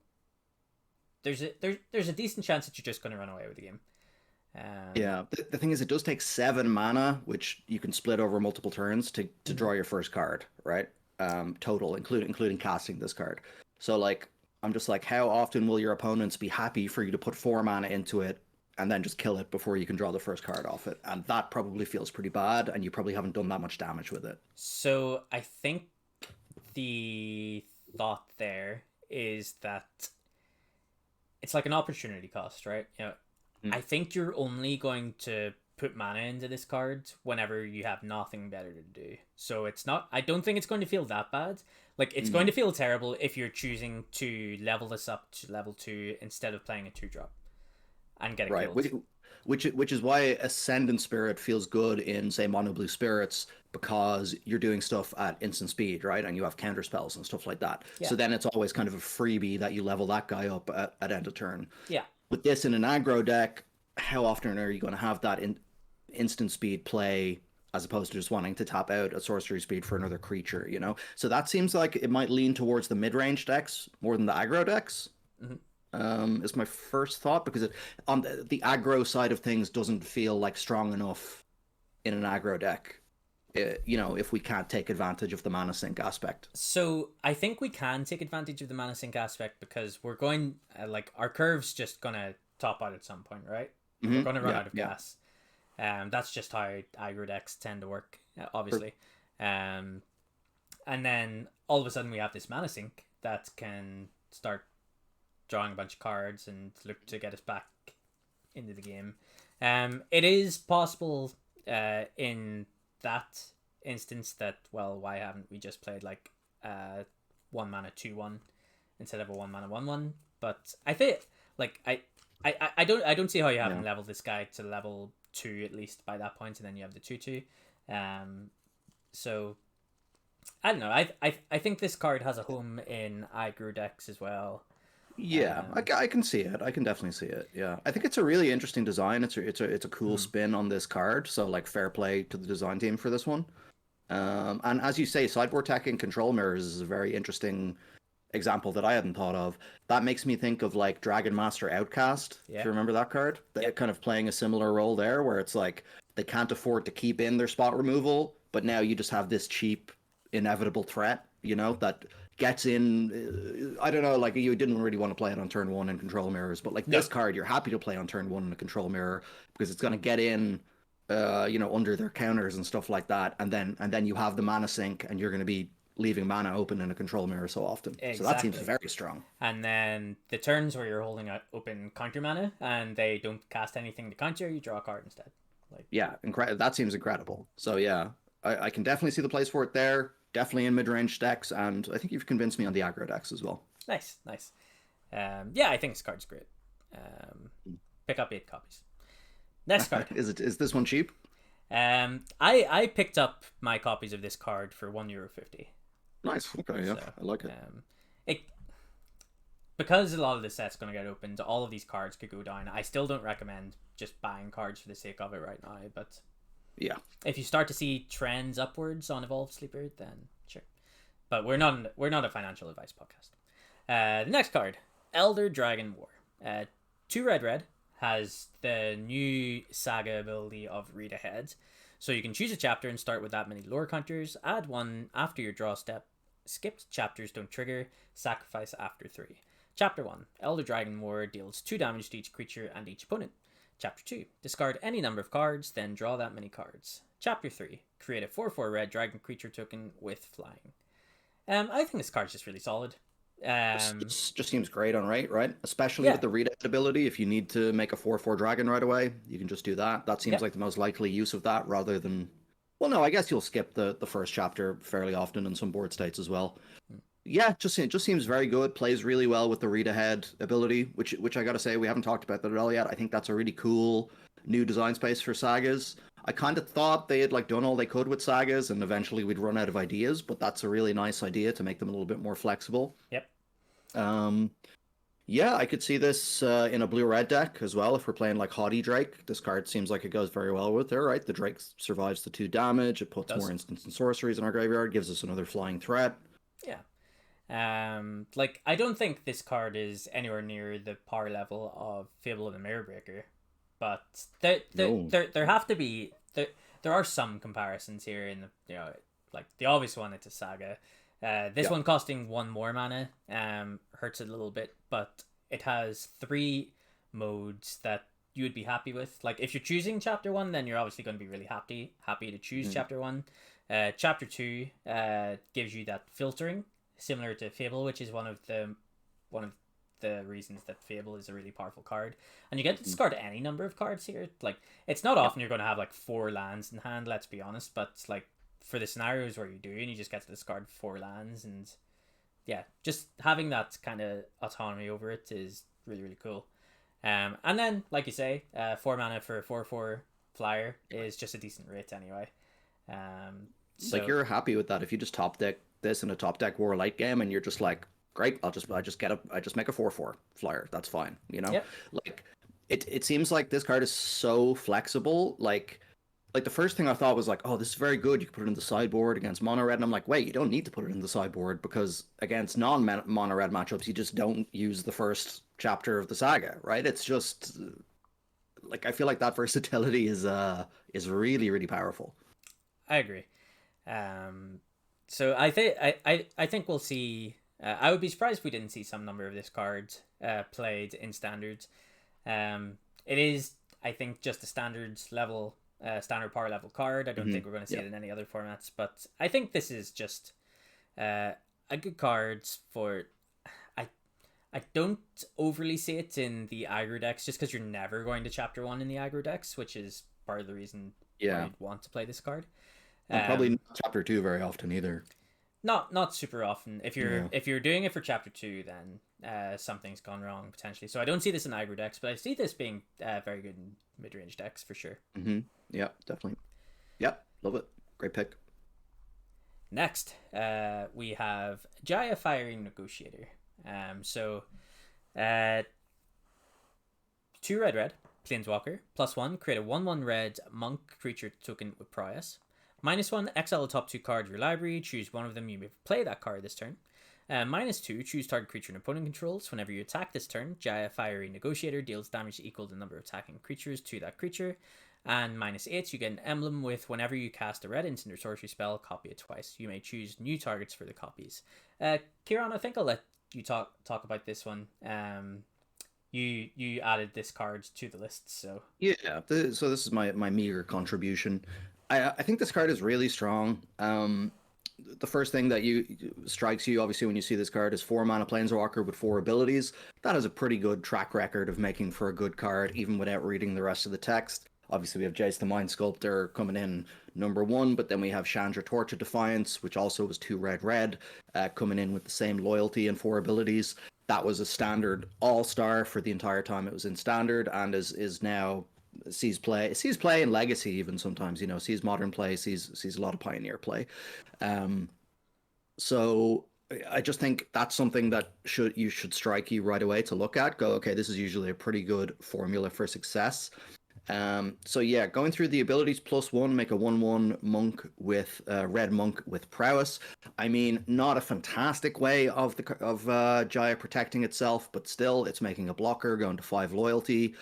there's a decent chance that you're just going to run away with the game. Yeah, the thing is, it does take 7 mana, which you can split over multiple turns to draw your first card, right? Total, including casting this card. So like, I'm just like, how often will your opponents be happy for you to put 4 mana into it and then just kill it before you can draw the first card off it? And that probably feels pretty bad, and you probably haven't done that much damage with it. So I think the thought there is that it's like an opportunity cost, right? I think you're only going to put mana into this card whenever you have nothing better to do. So it's not. I don't think it's going to feel that bad. Like it's going to feel terrible if you're choosing to level this up to level 2 instead of playing a 2-drop and getting killed. Which is why Ascendant Spirit feels good in, say, Mono Blue Spirits, because you're doing stuff at instant speed, right? And you have counter spells and stuff like that. Yeah. So then it's always kind of a freebie that you level that guy up at end of turn. Yeah. With this in an aggro deck, how often are you going to have that instant speed play as opposed to just wanting to tap out a sorcery speed for another creature, So that seems like it might lean towards the mid-range decks more than the aggro decks. Is my first thought, because on the aggro side of things doesn't feel like strong enough in an aggro deck, if we can't take advantage of the mana sink aspect. So I think we can take advantage of the mana sink aspect because we're going our curve's just gonna top out at some point, right? We're gonna run out of gas. That's just how aggro decks tend to work, obviously. And then all of a sudden we have this mana sink that can start drawing a bunch of cards and look to get us back into the game. It is possible in that instance that, well, why haven't we just played 1 mana 2/1 instead of a 1 mana 1/1? But I think I don't see how you haven't leveled this guy to level 2 at least by that point, and then you have the 2/2. So I don't know. I think this card has a home in aggro decks as well. Yeah, I can see it. I can definitely see it. Yeah, I think it's a really interesting design. It's a cool spin on this card. So fair play to the design team for this one. And as you say, sideboard tech and control mirrors is a very interesting example that I hadn't thought of. That makes me think of Dragon Master Outcast. Yeah. If you remember that card, they're kind of playing a similar role there, where it's like they can't afford to keep in their spot removal, but now you just have this cheap, inevitable threat, that gets in. I don't know, you didn't really want to play it on turn 1 in control mirrors, but this card you're happy to play on turn 1 in a control mirror because it's going to get in under their counters and stuff like that, and then you have the mana sink and you're going to be leaving mana open in a control mirror so often. Exactly. So that seems very strong. And then the turns where you're holding out open counter mana and they don't cast anything to counter, you draw a card instead. That seems incredible. So yeah, I can definitely see the place for it there. Definitely in mid-range decks, and I think you've convinced me on the aggro decks as well. Nice. Yeah, I think this card's great. Pick up 8 copies. Next card. Is this one cheap? I picked up my copies of this card for €1.50. Nice. Okay, yeah, so, I like it. Because a lot of the set's going to get opened, all of these cards could go down. I still don't recommend just buying cards for the sake of it right now, but Yeah. If you start to see trends upwards on Evolved Sleeper, then sure. But we're not a financial advice podcast. The next card, Elder Dragon War. 2 red has the new saga ability of Read Ahead. So you can choose a chapter and start with that many lore counters, add one after your draw step, skipped chapters don't trigger, sacrifice after 3. Chapter 1, Elder Dragon War deals 2 damage to each creature and each opponent. Chapter 2, discard any number of cards, then draw that many cards. Chapter 3, create a 4/4 red dragon creature token with flying. I think this card's just really solid. Just seems great on right? Especially with the read ability. If you need to make a 4/4 dragon right away, you can just do that. That seems like the most likely use of that rather than... Well, no, I guess you'll skip the first chapter fairly often in some board states as well. Yeah, it just seems very good. Plays really well with the read ahead ability, which I gotta say, we haven't talked about that at all yet. I think that's a really cool new design space for sagas. I kind of thought they had done all they could with sagas, and eventually we'd run out of ideas. But that's a really nice idea to make them a little bit more flexible. Yep. Yeah, I could see this in a blue-red deck as well. If we're playing Hotty Drake, this card seems like it goes very well with there, right? The Drake survives the 2 damage. It puts more instants and sorceries in our graveyard. Gives us another flying threat. Yeah. I don't think this card is anywhere near the power level of Fable of the Mirrorbreaker, but there have to be there are some comparisons here in the obvious one. It's a saga. This one costing 1 more mana hurts it a little bit, but it has 3 modes that you would be happy with. If you're choosing chapter 1, then you're obviously going to be really happy to choose chapter 1. Chapter 2 gives you that filtering similar to Fable, which is one of the reasons that Fable is a really powerful card. And you get to discard any number of cards here. It's not often you're going to have 4 lands in hand, let's be honest, but for the scenarios where you do, and you just get to discard 4 lands, and just having that kind of autonomy over it is really, really cool. And then, like you say, 4 mana for a 4/4 flyer is just a decent rate anyway. So you're happy with that if you just top deck this in a top deck war late game, and you're just great, I just make a 4/4 flyer. That's fine, Yep. It seems like this card is so flexible. The first thing I thought was oh, this is very good. You can put it in the sideboard against mono red, and I'm wait, you don't need to put it in the sideboard because against non-mono red matchups, you just don't use the first chapter of the saga, right? It's just I feel like that versatility is really, really powerful. I agree. So I think we'll see. I would be surprised if we didn't see some number of this card played in standards. It is, I think, just a standard power level card. I don't think we're going to see it in any other formats, but I think this is just a good card for. I don't overly see it in the aggro decks, just because you're never going to chapter 1 in the aggro decks, which is part of the reason why you'd want to play this card. And probably not chapter 2 very often either. Not super often. If you're doing it for chapter 2, then something's gone wrong potentially. So I don't see this in aggro decks, but I see this being very good in mid-range decks for sure. Yeah, definitely. Yep, love it. Great pick. Next, we have Jaya Firing Negotiator. 2 red, Planeswalker, +1, create a 1/1 red monk creature token with Prius. -1, exile the top 2 cards of your library, choose one of them, you may play that card this turn. -2, choose target creature an opponent controls. Whenever you attack this turn, Jaya Fiery Negotiator deals damage equal to the number of attacking creatures to that creature. And -8, you get an emblem with whenever you cast a red instant or sorcery spell, copy it twice. You may choose new targets for the copies. Ciaran, I think I'll let you talk about this one. You added this card to the list, so yeah. So this is my meager contribution. I think this card is really strong. The first thing that strikes you, obviously, when you see this card is 4 mana Planeswalker with 4 abilities. That has a pretty good track record of making for a good card, even without reading the rest of the text. Obviously, we have Jace the Mind Sculptor coming in number 1, but then we have Chandra Torch of Defiance, which also was 2 red, coming in with the same loyalty and 4 abilities. That was a standard all-star for the entire time it was in standard, and is now sees play in legacy even sometimes, sees modern play, sees a lot of pioneer play. So I just think that's something that should strike you right away to look at. Go, okay, this is usually a pretty good formula for success. So yeah, going through the abilities, +1, make a 1/1 monk with red monk with prowess. I mean, not a fantastic way of Jaya protecting itself, but still, it's making a blocker, going to 5 loyalty.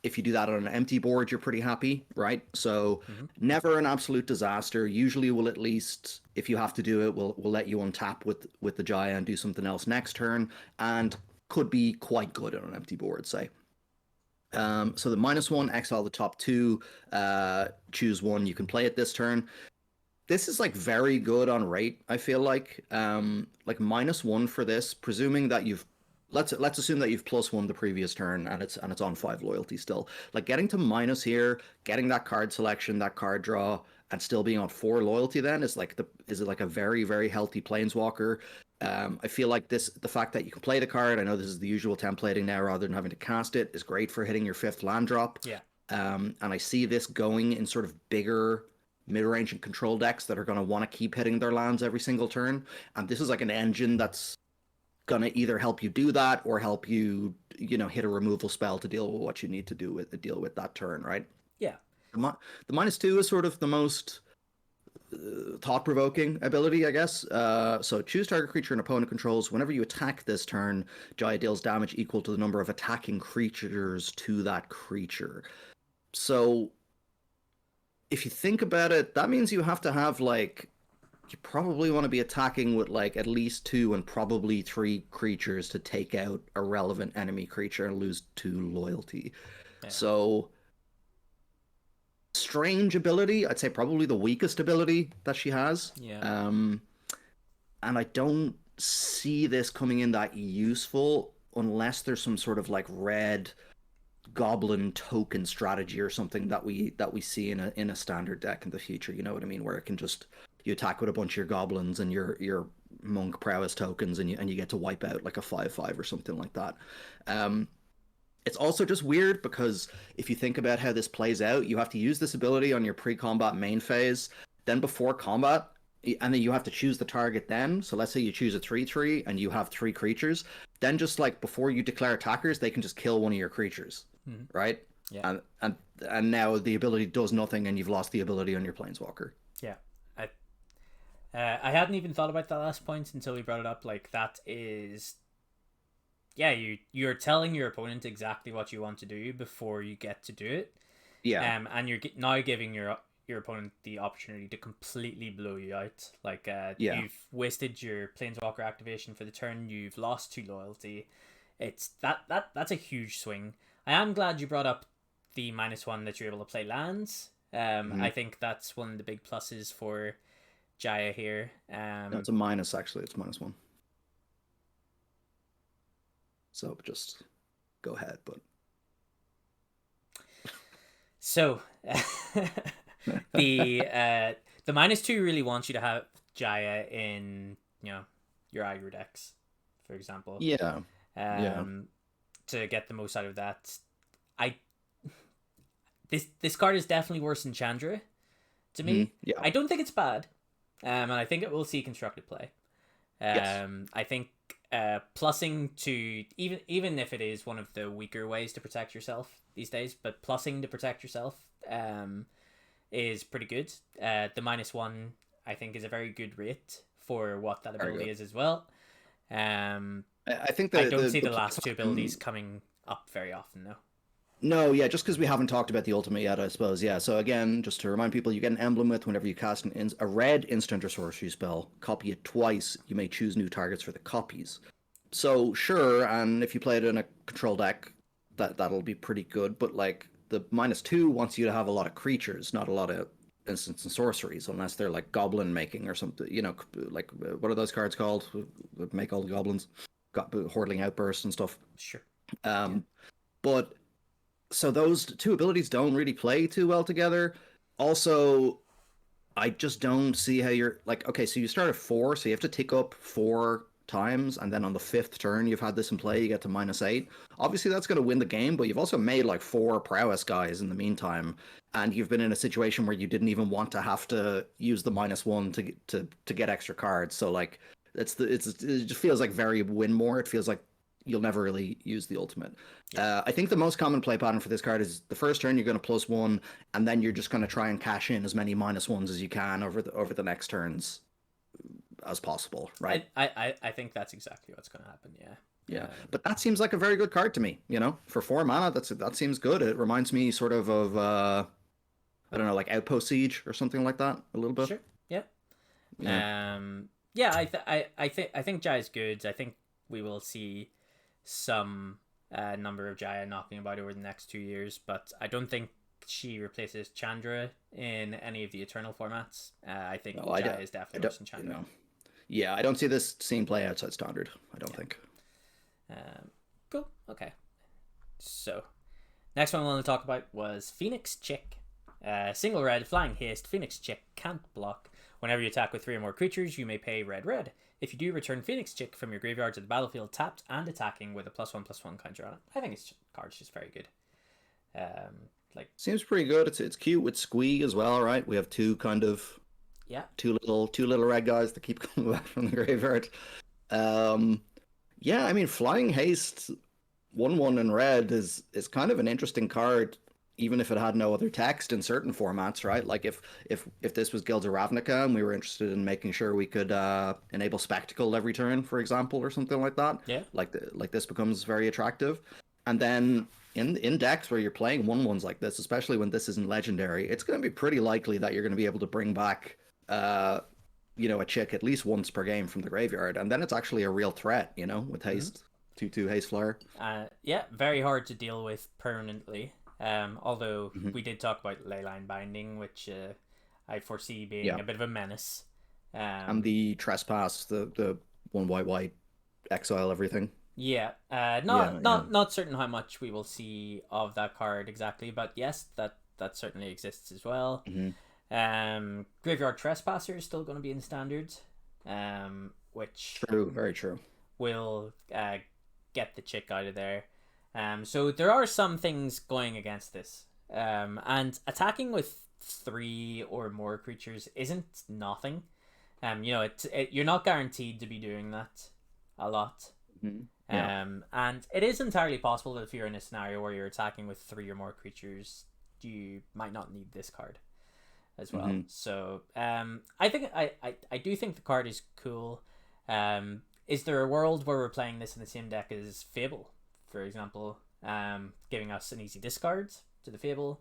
If you do that on an empty board, you're pretty happy, right? So never an absolute disaster. Usually, will at least, if you have to do it, will let you untap with the Jaya and do something else next turn, and could be quite good on an empty board, say. So the -1, exile the top 2, choose one you can play it this turn. This is like very good on rate, I feel like. Like -1 for this, presuming that you've let's assume that you've +1 the previous turn and it's on 5 loyalty still. Like getting to minus here, getting that card selection, that card draw, and still being on 4 loyalty then is like a very, very healthy planeswalker. I feel like the fact that you can play the card, I know this is the usual templating now rather than having to cast it, is great for hitting your 5th land drop. Yeah. And I see this going in sort of bigger mid-range and control decks that are going to want to keep hitting their lands every single turn. And this is like an engine that's going to either help you do that or help you, hit a removal spell to deal with what you need to deal with that turn, right? Yeah. The -2 is sort of the most thought-provoking ability, I guess. So choose target creature an opponent controls. Whenever you attack this turn, Jaya deals damage equal to the number of attacking creatures to that creature. So if you think about it, that means you have to have you probably want to be attacking with at least 2 and probably 3 creatures to take out a relevant enemy creature and lose 2 loyalty. Yeah. So strange ability. I'd say probably the weakest ability that she has. Yeah. And I don't see this coming in that useful unless there's some sort of red goblin token strategy or something that we see in a standard deck in the future. You know what I mean? Where it can just you attack with a bunch of your goblins and your monk prowess tokens and you get to wipe out like a 5/5 or something like that. It's also just weird because if you think about how this plays out, you have to use this ability on your pre-combat main phase, then before combat, and then you have to choose the target then. So let's say you choose a 3/3 and you have 3 creatures, then just before you declare attackers, they can just kill one of your creatures, right? Yeah. And now the ability does nothing and you've lost the ability on your planeswalker. Yeah. I hadn't even thought about that last point until we brought it up. That is... Yeah, you're telling your opponent exactly what you want to do before you get to do it. Yeah. And you're now giving your opponent the opportunity to completely blow you out. You've wasted your planeswalker activation for the turn. You've lost 2 loyalty. It's that's a huge swing. I am glad you brought up the -1 that you're able to play lands. I think that's one of the big pluses for Jaya here. No, it's a minus actually. It's -1. So just go ahead, but so the -2 really wants you to have Jaya in your aggro decks, for example. Yeah. To get the most out of that. This card is definitely worse than Chandra to me. Yeah. I don't think it's bad. And I think it will see constructed play. Yes. I think plussing to even if it is one of the weaker ways to protect yourself these days, but plussing to protect yourself is pretty good. The -1 I think is a very good rate for what that ability is as well. I think I don't see the last 2 abilities coming up very often though. No, yeah, just because we haven't talked about the ultimate yet, I suppose. Yeah, so again, just to remind people, you get an emblem with whenever you cast a red instant or sorcery spell, copy it twice, you may choose new targets for the copies. So, sure, and if you play it in a control deck, that'll be pretty good, but the -2 wants you to have a lot of creatures, not a lot of instants and sorceries, unless they're goblin making or something, what are those cards called? Make all the goblins, got Hordling Outburst and stuff. Sure. But so those 2 abilities don't really play too well together. Also, I just don't see how you're okay, so you start at 4, so you have to tick up 4 times, and then on the 5th turn you've had this in play, you get to -8. Obviously that's going to win the game, but you've also made 4 prowess guys in the meantime, and you've been in a situation where you didn't even want to have to use the -1 to get extra cards. So it just feels very win more. It feels like you'll never really use the ultimate. I think the most common play pattern for this card is the first turn you're going to +1, and then you're just going to try and cash in as many -1s as you can over the next turns as possible, right? I think that's exactly what's going to happen. Yeah, but that seems like a very good card to me. For 4 mana, that seems good. It reminds me sort of I don't know, like Outpost Siege or something like that, a little bit. Sure. Yeah. Yeah. I think Jaya is good. I think we will see some number of Jaya knocking about over the next 2 years, but I don't think she replaces Chandra in any of the Eternal formats. I think Jaya is definitely worse than Chandra. Yeah, I don't see this scene play outside Standard. I don't think. Cool. Okay. So, next one I want to talk about was Phoenix Chick. Single red, flying haste, Phoenix Chick can't block. Whenever you attack with 3 or more creatures, you may pay red. If you do, return Phoenix Chick from your graveyard to the battlefield tapped and attacking with a +1/+1 counter on it. I think this card's just very good. Seems pretty good. It's cute with Squee as well, right? We have two two little red guys that keep coming back from the graveyard. Yeah, I mean, Flying Haste 1/1 in red is kind of an interesting card, even if it had no other text in certain formats, right? Like if this was Guilds of Ravnica and we were interested in making sure we could enable Spectacle every turn, for example, or something like that. Yeah. Like this becomes very attractive. And then in decks where you're playing 1/1s like this, especially when this isn't legendary, it's going to be pretty likely that you're going to be able to bring back a chick at least once per game from the graveyard, and then it's actually a real threat, with haste. 2/2 haste flyer. Yeah, very hard to deal with permanently. Although we did talk about Leyline Binding, which I foresee being a bit of a menace. And the Trespass, the 1 white exile everything. Yeah, not certain how much we will see of that card exactly, but yes, that certainly exists as well. Graveyard Trespasser is still going to be in standard, which very true, will get the chick out of there. So there are some things going against this, and attacking with 3 or more creatures isn't nothing. You're not guaranteed to be doing that a lot. And it is entirely possible that if you're in a scenario where you're attacking with 3 or more creatures, you might not need this card as well. So I think I do think the card is cool. Is there a world where we're playing this in the same deck as Fable, for example, giving us an easy discard to the Fable?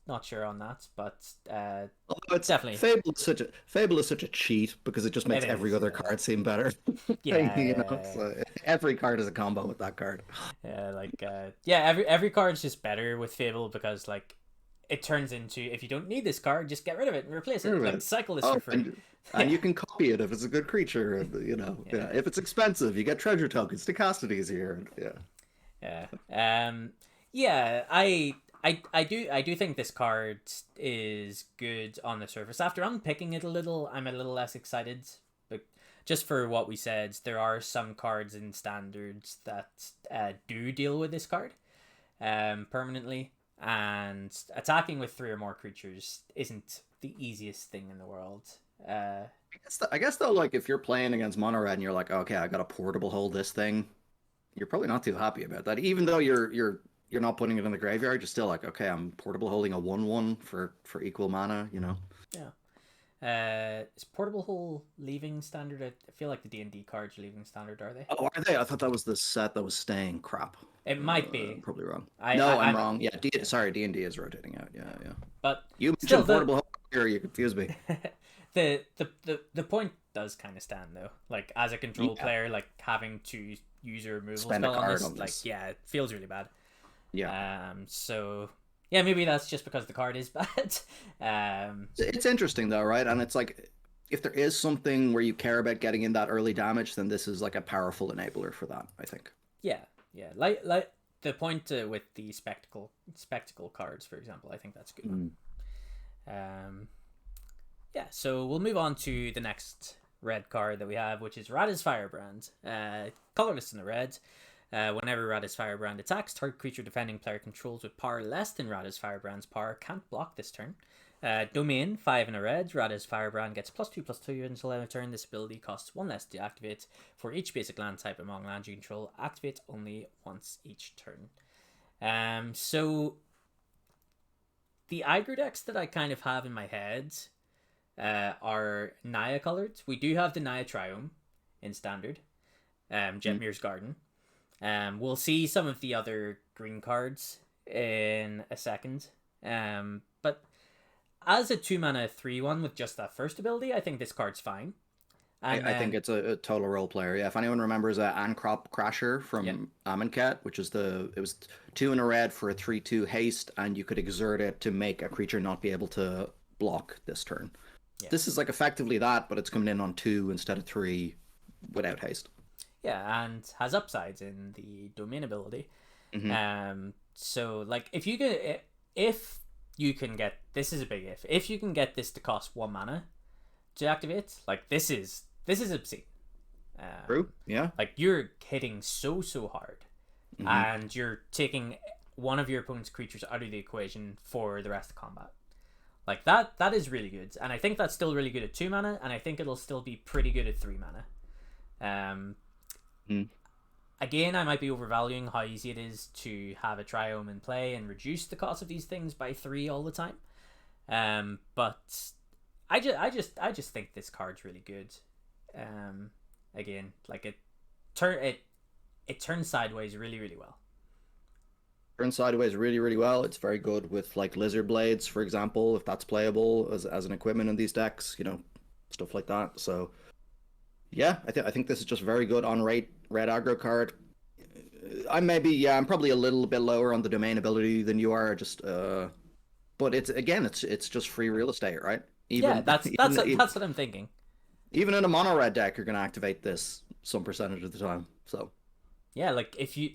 Not sure on that, but it's definitely Fable is such a cheat because it just makes every other card seem better. So every card is a combo with that card. Every card is just better with Fable because it turns into, if you don't need this card, just get rid of it and replace it. Cycle this for free. And you can copy it if it's a good creature. If it's expensive, you get treasure tokens to cast it easier. I do think this card is good on the surface. After unpicking it a little, I'm a little less excited. But just for what we said, there are some cards in standards that do deal with this card permanently. And attacking with 3 or more creatures isn't the easiest thing in the world. I guess though, if you're playing against mono red and you're like, okay, I got to portable hold this thing, you're probably not too happy about that. Even though you're not putting it in the graveyard, you're still like, okay, I'm portable holding a 1/1 for equal mana, Yeah. Is portable hold leaving standard? I feel like the D&D cards are leaving standard, are they? Oh, are they? I thought that was the set that was staying. Crap. It might be. I'm probably wrong. I'm wrong. Yeah, D&D is rotating out. Yeah. But you mentioned portable hold here, you confused me. The point does kind of stand though. As a control player, having to use a removal spell on this, it feels really bad. Yeah. So yeah, maybe that's just because the card is bad. It's interesting though, right? And it's if there is something where you care about getting in that early damage, then this is a powerful enabler for that, I think. Yeah. Like the point with the spectacle cards, for example, I think that's good. Yeah, so we'll move on to the next red card that we have, which is Rada's Firebrand. Colorless in the red. Whenever Rada's Firebrand attacks, target creature defending player controls with power less than Rada's Firebrand's power can't block this turn. Domain, 5 and a red. Radha's Firebrand gets +2/+2 until end of turn. This ability costs 1 less to activate. For each basic land type among lands you control, activate only once each turn. So the aggro decks that I kind of have in my head are Naya colored. We do have the Naya Triome in standard. Jetmir's Garden. We'll see some of the other green cards in a second. But as a 2-mana 3/1 with just that first ability, I think this card's fine. And I think it's a total role player. Yeah, if anyone remembers Ancrop Crasher from Amonkhet, which is it was 2 and a red for a 3/2 haste, and you could exert it to make a creature not be able to block this turn. Yeah. This is like effectively that, but it's coming in on 2 instead of 3 without haste. Yeah, and has upsides in the domain ability. So like if you can get, this is a big if you can get this to cost 1 mana to activate, like this is obscene. True. Yeah. Like you're hitting so hard, and you're taking one of your opponent's creatures out of the equation for the rest of combat. Like that is really good, and I think that's still really good at 2 mana, and I think it'll still be pretty good at 3 mana. Again, I might be overvaluing how easy it is to have a Triome in play and reduce the cost of these things by 3 all the time. But I just think this card's really good. Again, like it turns sideways really well. Turns sideways really well. It's very good with like Lizard Blades, for example, if that's playable as an equipment in these decks, stuff like that. So yeah, I think this is just very good on red aggro card. I'm probably a little bit lower on the domain ability than you are. But it's just free real estate, right? That's what I'm thinking. Even in a mono red deck, you're gonna activate this some percentage of the time. So yeah, like if you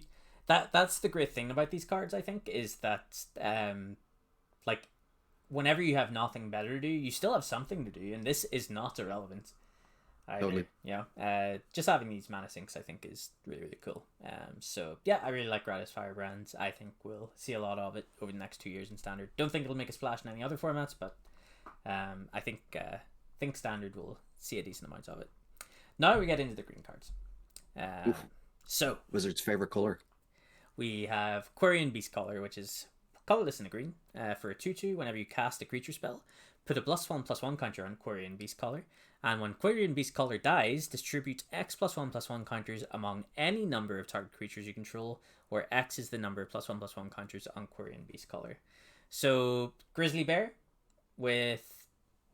that's the great thing about these cards, I think, is that like whenever you have nothing better to do, you still have something to do, and this is not irrelevant. Totally. Yeah. Just having these mana sinks, I think, is really cool. So yeah, I really like Radha's Firebrand. I think we'll see a lot of it over the next 2 years in standard. Don't think it'll make a splash in any other formats, but I think standard will see a decent amount of it. Now we get into the green cards. So Wizard's favorite color. We have Quirion Beastcaller, which is colorless in a green. For a 2/2, whenever you cast a creature spell, put a +1/+1 counter on Quirion Beastcaller, and when Quirion Beastcaller dies, distribute X +1/+1 counters among any number of target creatures you control, where X is the number of +1/+1 counters on Quirion Beastcaller. So Grizzly Bear with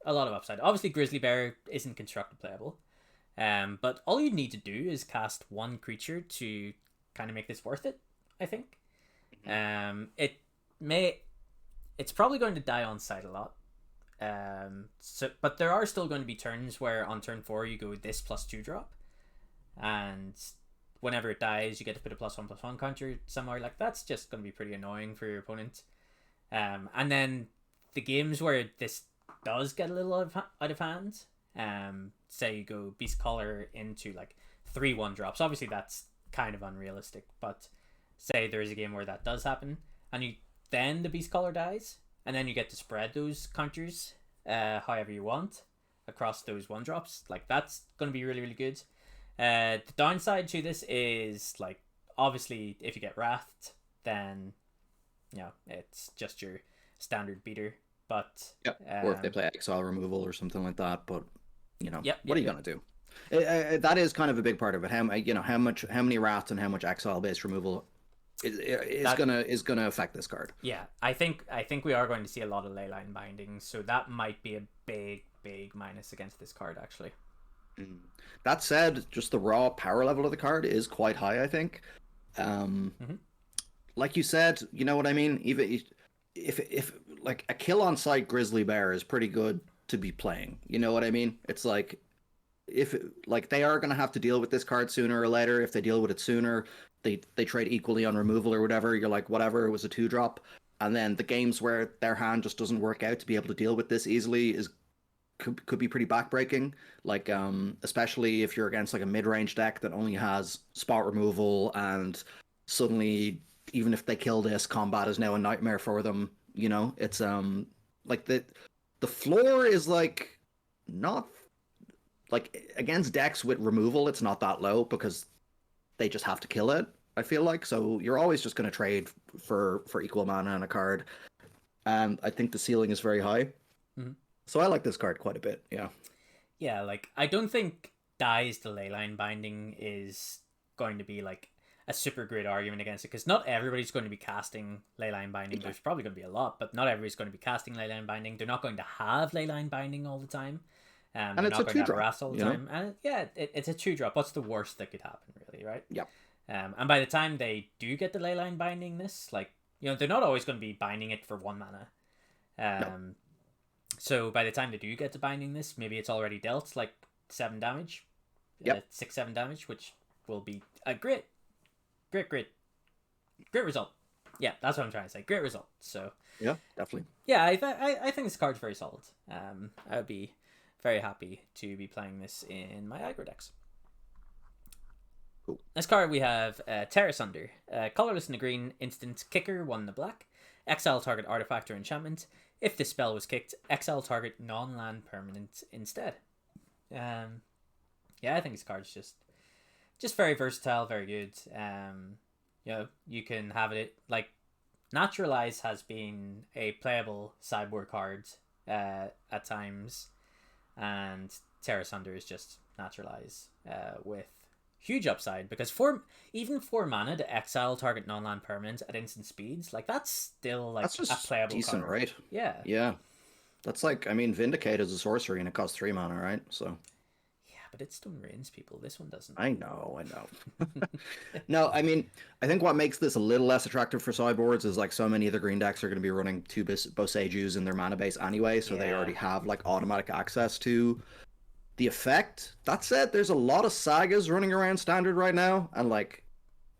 a lot of upside. Obviously, Grizzly Bear isn't constructed playable, but all you need to do is cast one creature to kind of make this worth it, I think. It's probably going to die on site a lot. But there are still going to be turns where on turn 4 you go this +2 drop, and whenever it dies you get to put a +1/+1 counter somewhere. Like that's just going to be pretty annoying for your opponent. And then the games where this does get a little out of hand, say you go Beastcaller into like 3/1 drops. Obviously that's kind of unrealistic, but say there is a game where that does happen, and then the Beastcaller dies, and then you get to spread those counters however you want across those 1-drops. Like that's going to be really good. The downside to this is, like, obviously if you get Wrathed, then it's just your standard beater. But or if they play exile removal or something like that. But what are you gonna do? That is kind of a big part of it. How many Wraths and how much exile based removal is gonna affect this card. Yeah, I think we are going to see a lot of leyline bindings, so that might be a big minus against this card actually. That said, just the raw power level of the card is quite high, I think. Like you said, you know what I mean? Even if like a kill on sight Grizzly Bear is pretty good to be playing. You know what I mean? It's like they are gonna have to deal with this card sooner or later. If they deal with it sooner, they trade equally on removal or whatever. You're like, whatever, it was a 2-drop. And then the games where their hand just doesn't work out to be able to deal with this easily could be pretty backbreaking. Like especially if you're against like a mid-range deck that only has spot removal, and suddenly even if they kill this, combat is now a nightmare for them. It's like the floor is like not like against decks with removal, it's not that low because they just have to kill it. I feel like so you're always just going to trade for equal mana and a card, and I think the ceiling is very high. Mm-hmm. So I like this card quite a bit. Yeah. Yeah, like I don't think Dies the Leyline Binding is going to be like a super great argument against it because not everybody's going to be casting Leyline Binding. There's probably going to be a lot, but not everybody's going to be casting Leyline Binding. They're not going to have Leyline Binding all the time. And they're it's not a going to 2-drop, have Harass all the time. And yeah, it's a 2-drop. What's the worst that could happen, really, right? Yeah. And by the time they do get the Leyline Binding this, like, they're not always going to be binding it for 1 mana. No. So by the time they do get to binding this, maybe it's already dealt like 7 damage. Yep. 6-7 damage, which will be a great result. Yeah, that's what I'm trying to say. Great result. So yeah, definitely. Yeah, I think this card's very solid. I would be very happy to be playing this in my aggro decks. Cool. Next card we have Terrace Under. Colorless in the green, instant kicker, 1 in the black. Exile target artifact or enchantment. If this spell was kicked, exile target non-land permanent instead. Yeah, I think this card's just very versatile, very good. You can have it like Naturalize has been a playable sideboard card at times, and Terrace Under is just Naturalize with huge upside because for 4 mana to exile target non-land permanent at instant speeds, like that's still like a playable decent card. right? Yeah, that's like, I mean, Vindicate is a sorcery and it costs 3 mana, right? So but it stun rains people. This one doesn't. I know. No, I mean, I think what makes this a little less attractive for sideboards is like so many of the green decks are going to be running 2 Boseijus in their mana base anyway, so they already have like automatic access to the effect. That said, there's a lot of sagas running around standard right now, and like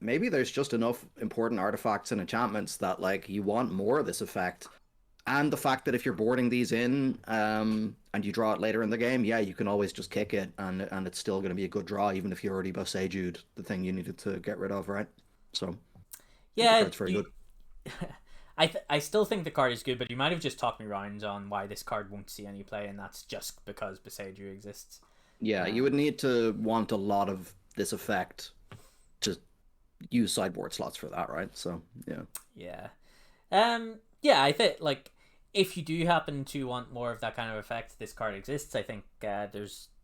maybe there's just enough important artifacts and enchantments that like you want more of this effect. And the fact that if you're boarding these in and you draw it later in the game, yeah, you can always just kick it and it's still going to be a good draw, even if you already Boseiju'd the thing you needed to get rid of, right? So, yeah, it's very good. I still think the card is good, but you might have just talked me around on why this card won't see any play, and that's just because Boseiju exists. Yeah, you would need to want a lot of this effect to use sideboard slots for that, right? So, yeah. Yeah, I think like if you do happen to want more of that kind of effect, this card exists. I think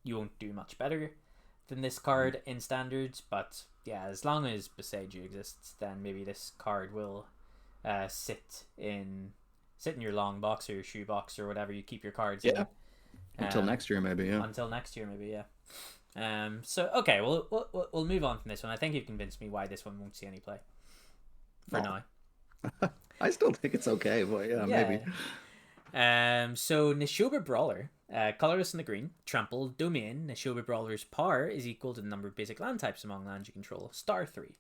you won't do much better than this card in standards, but yeah, as long as Boseiju exists, then maybe this card will sit in your long box or your shoe box or whatever you keep your cards in. Until next year, maybe. So okay, we'll move on from this one. I think you've convinced me why this one won't see any play for now. I still think it's okay, but yeah, maybe. So Nishoba Brawler, colorless in the green, trample, domain. Nishoba Brawler's power is equal to the number of basic land types among lands you control, *3.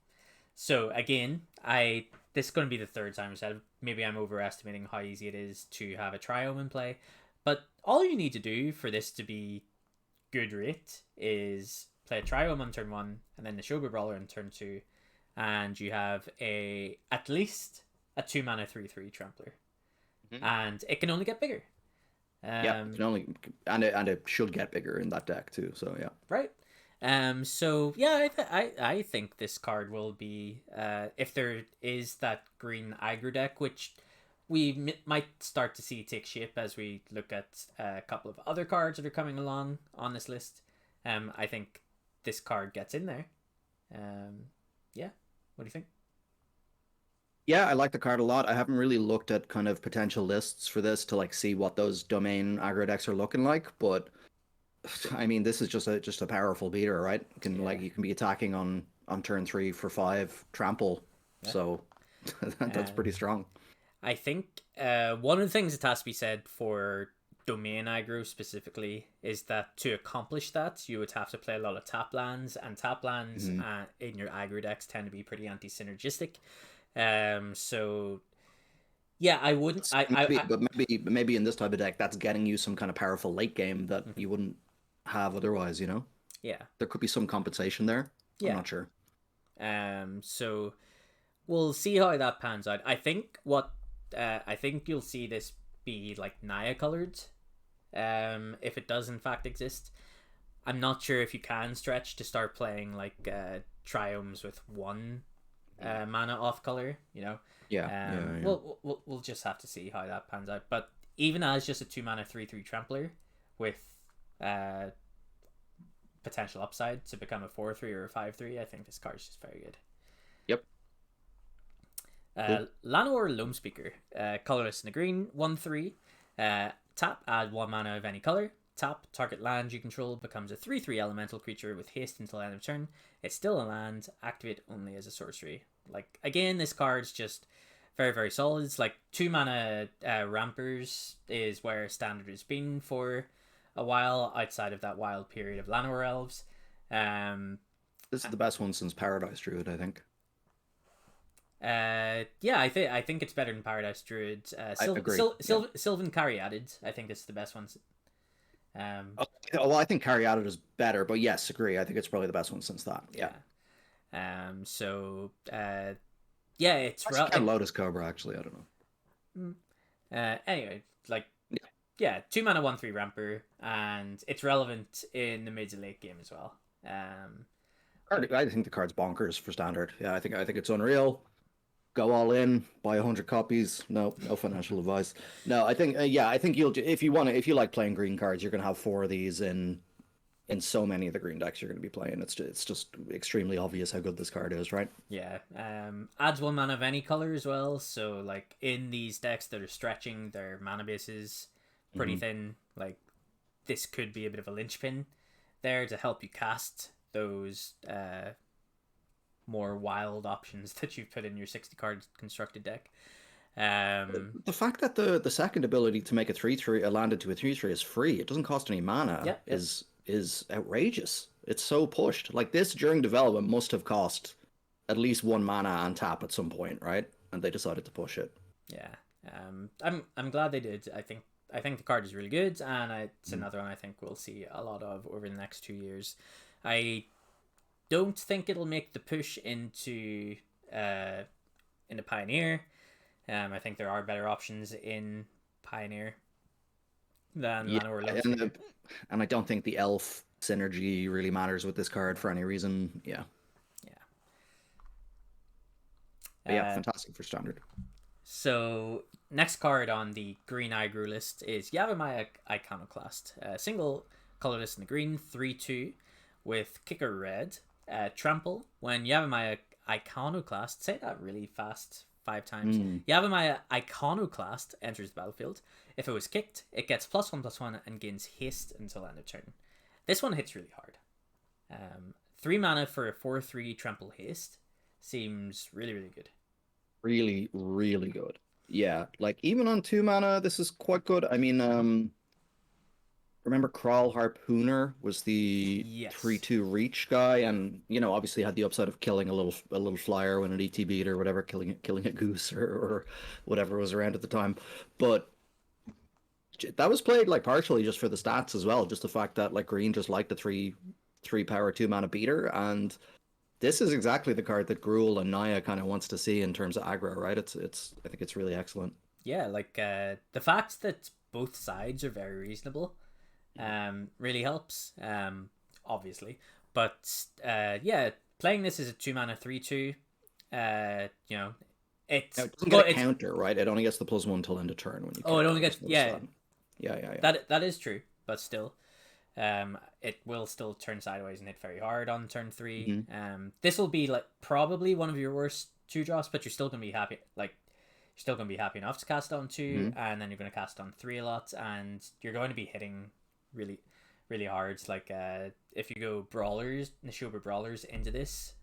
So again, this is going to be the third time I said it. Maybe I'm overestimating how easy it is to have a Triome in play, but all you need to do for this to be good rate is play a Triome on turn 1 and then Nishoba Brawler on turn 2, and you have at least a 2 mana 3/3 trampler, and it can only get bigger. It can only and it should get bigger in that deck too. So yeah, right. So yeah, I think this card will be if there is that green aggro deck, which we might start to see take shape as we look at a couple of other cards that are coming along on this list. I think this card gets in there. Yeah, what do you think? Yeah, I like the card a lot. I haven't really looked at kind of potential lists for this to like see what those domain aggro decks are looking like, but I mean, this is just a powerful beater, right? You can be attacking on turn 3 for 5 trample, so that's pretty strong. I think one of the things that has to be said for domain aggro specifically is that to accomplish that, you would have to play a lot of tap lands, and tap lands in your aggro decks tend to be pretty anti-synergistic. So yeah, I wouldn't. But maybe in this type of deck, that's getting you some kind of powerful late game that you wouldn't have otherwise. Yeah, there could be some compensation there. Yeah. I'm not sure. So we'll see how that pans out. I think you'll see this be like Naya colored if it does in fact exist. I'm not sure if you can stretch to start playing like triomes with one mana off color. We'll just have to see how that pans out. But even as just a 2-mana 3/3 trampler with potential upside to become a 4/3 or a 5/3, I think this card is just very good. Yep. Llanowar Loam Speaker, colorless in a green, 1/3. Tap, add 1 mana of any color. Tap, target land you control becomes a 3/3 elemental creature with haste until end of turn. It's still a land. Activate only as a sorcery. Like, again, this card's just very, very solid. It's like 2 mana Rampers is where standard has been for a while, outside of that wild period of Llanowar Elves. This is the best one since Paradise Druid, I think. I think it's better than Paradise Druid. Sylvan Caryatid, I think it's the best one. Well, I think Caryatid is better, but yes, agree. I think it's probably the best one since that. Yeah. It's Lotus Cobra, actually. I don't know. Anyway, like, yeah, 2 mana 1/3 ramper, and it's relevant in the mid to late game as well. I think the card's bonkers for standard. Yeah, I think it's unreal. Go all in, buy 100 copies. No financial advice. No, I think if you like playing green cards, you're gonna have 4 of these in so many of the green decks you're gonna be playing. It's just extremely obvious how good this card is, right? Yeah. Adds 1 mana of any color as well. So like in these decks that are stretching their mana bases pretty thin, like this could be a bit of a linchpin there to help you cast those more wild options that you've put in your 60 card constructed deck. The fact that the second ability to make a 3/3 landed to a 3/3 is free, it doesn't cost any mana, is outrageous. It's so pushed. Like, this during development must have cost at least 1 mana on tap at some point, right? And they decided to push it. Yeah. I'm glad they did. I think the card is really good, and it's another one I think we'll see a lot of over the next 2 years. I don't think it'll make the push into Pioneer. I think there are better options in Pioneer than Llanowar Loam Speaker. And I don't think the elf synergy really matters with this card for any reason. Yeah. Fantastic for standard. So next card on the green aggro list is Yavimaya Iconoclast. Single colorless in the green, 3/2 with kicker red. Trample. When Yavimaya Iconoclast, say that really fast 5 times. Yavimaya Iconoclast enters the battlefield. If it was kicked, it gets +1/+1 and gains haste until end of turn. This one hits really hard. 3 mana for a 4/3 trample haste seems really, really good. Really, really good. Yeah, like even on 2 mana, this is quite good. I mean, remember Crawl Harpooner was the 3/2 reach guy, and obviously had the upside of killing a little flyer when it ETB'd or whatever, killing a goose or whatever was around at the time. But that was played like partially just for the stats as well, just the fact that like green just liked the 3 power 2 mana beater, and this is exactly the card that Gruul and Naya kind of wants to see in terms of aggro, right? I think it's really excellent. Yeah, like the fact that both sides are very reasonable really helps, obviously. But playing this as a 2 mana 3/2, it doesn't get a counter, right? It only gets the +1 till end of turn when you. Oh, it only gets yeah. That is true, but still. It will still turn sideways and hit very hard on turn 3. This will be like probably one of your worst 2-drops, but you're still gonna be happy. Like, you're still gonna be happy enough to cast on 2, and then you're gonna cast on 3 a lot, and you're going to be hitting really, really hard. Like, if you go Nishoba Brawlers into this,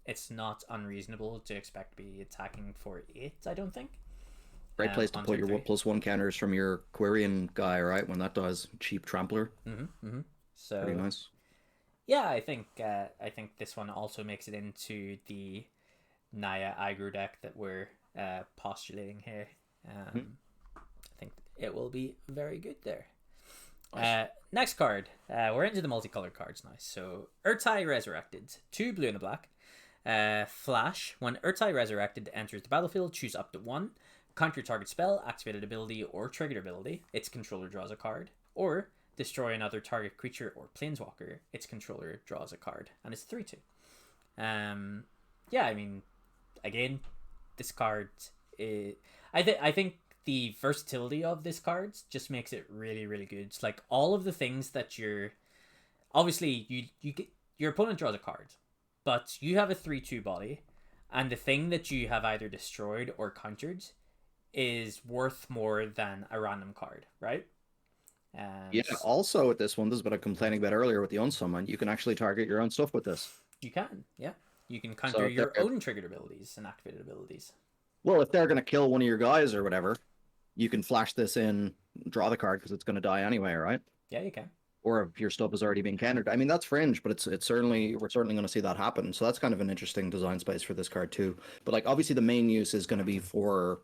it's not unreasonable to expect to be attacking for 8. I don't think. Great place to put your 1/+1 counters from your Quirion guy, right? When that does cheap trampler. So pretty nice. Yeah, I think this one also makes it into the Naya aggro deck that we're postulating here. I think it will be very good there. Nice. Next card. We're into the multicolored cards now. So Urtai Resurrected, 2 blue and a black. Flash. When Urtai Resurrected enters the battlefield, choose up to 1. counter target spell, activated ability, or triggered ability, its controller draws a card. Or destroy another target creature or planeswalker, its controller draws a card. And it's 3/2. Yeah, I mean, again, this card is... I think the versatility of this card just makes it really, really good. It's like all of the things that you're... Obviously, you get, your opponent draws a card, but you have a 3/2 body, and the thing that you have either destroyed or countered is worth more than a random card, right? Yeah, also with this one, this is what I was complaining about earlier with the unsummon, you can actually target your own stuff with this. You can, yeah. You can counter your own triggered abilities and activated abilities. Well, if they're going to kill one of your guys or whatever, you can flash this in, draw the card because it's going to die anyway, right? Yeah, you can. Or if your stuff has already been countered. I mean, that's fringe, but it's certainly, we're certainly going to see that happen. So that's kind of an interesting design space for this card too. But like, obviously the main use is going to be for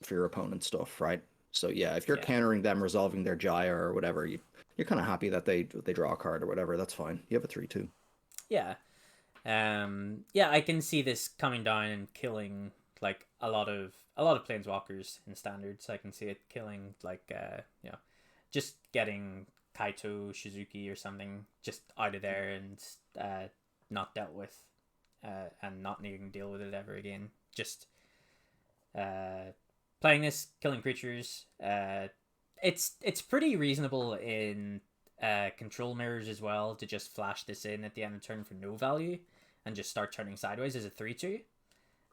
your opponent's stuff, right? So yeah, if you're countering them, resolving their Jaya or whatever, you're kind of happy that they draw a card or whatever. That's fine. You have a 3/2. Yeah. Yeah, I can see this coming down and killing like a lot of planeswalkers in standards. I can see it killing like just getting Kaito, Shizuki or something just out of there and not dealt with and not needing to deal with it ever again. Just playing this, killing creatures. It's pretty reasonable in control mirrors as well to just flash this in at the end of turn for no value and just start turning sideways as a 3/2.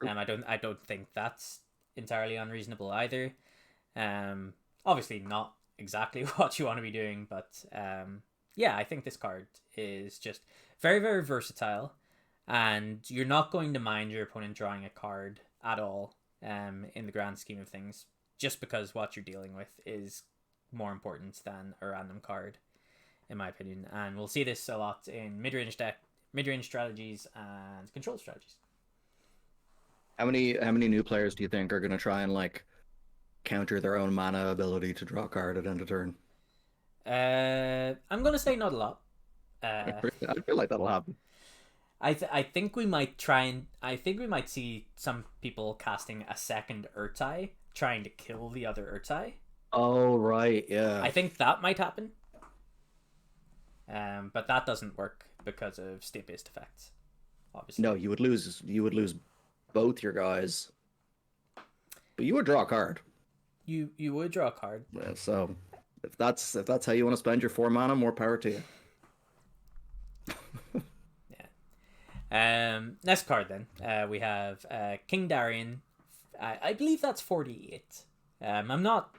I don't think that's entirely unreasonable either. Obviously not exactly what you want to be doing, but yeah, I think this card is just very, very versatile, and you're not going to mind your opponent drawing a card at all in the grand scheme of things, just because what you're dealing with is more important than a random card, in my opinion. And we'll see this a lot in mid-range strategies and control strategies. How many new players do you think are going to try and like counter their own mana ability to draw a card at end of turn? I'm gonna say not a lot. I feel like that'll happen. I think we might try and I think we might see some people casting a second Urtai trying to kill the other Urtai. Oh right, yeah. I think that might happen. But that doesn't work because of state-based effects. Obviously. No, you would lose both your guys. But you would draw a card. You would draw a card. Yeah, so if that's how you want to spend your 4 mana, more power to you. Next card then. We have King Darian. I believe that's 48. I'm not.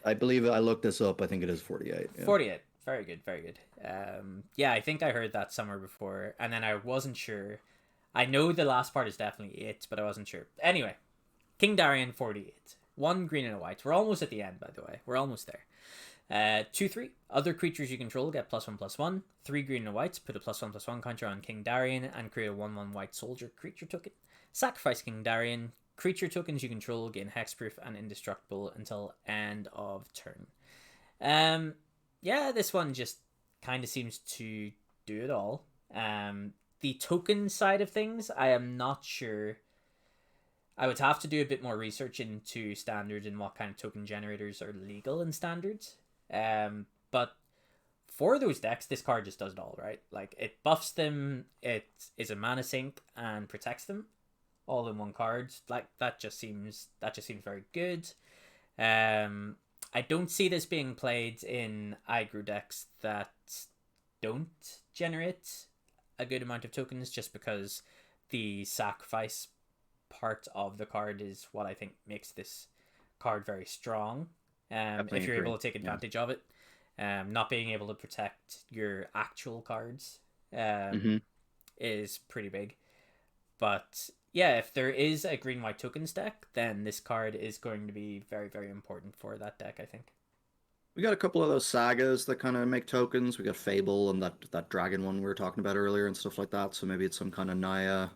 I believe I looked this up. I think it is 48. Yeah. 48. Very good. Very good. Yeah, I think I heard that somewhere before, and then I wasn't sure. I know the last part is definitely 8, but I wasn't sure. Anyway, King Darian 48. 1 green and a white. We're almost at the end, by the way. We're almost there. 2/3. Other creatures you control get +1/+1. 3 green and white. Put a +1/+1 counter on King Darian and create a 1/1 white soldier creature token. Sacrifice King Darian. Creature tokens you control gain hexproof and indestructible until end of turn. Yeah, this one just kind of seems to do it all. The token side of things, I am not sure. I would have to do a bit more research into standards and what kind of token generators are legal in standards. But for those decks, this card just does it all, right? Like, it buffs them, it is a mana sink, and protects them all in one card. Like, that just seems very good. I don't see this being played in aggro decks that don't generate a good amount of tokens, just because the sacrifice part of the card is what I think makes this card very strong. If you're able to take advantage of it, not being able to protect your actual cards is pretty big. But yeah, if there is a green-white tokens deck, then this card is going to be very, very important for that deck, I think. We got a couple of those sagas that kind of make tokens. We got Fable and that dragon one we were talking about earlier and stuff like that. So maybe it's some kind of Naya.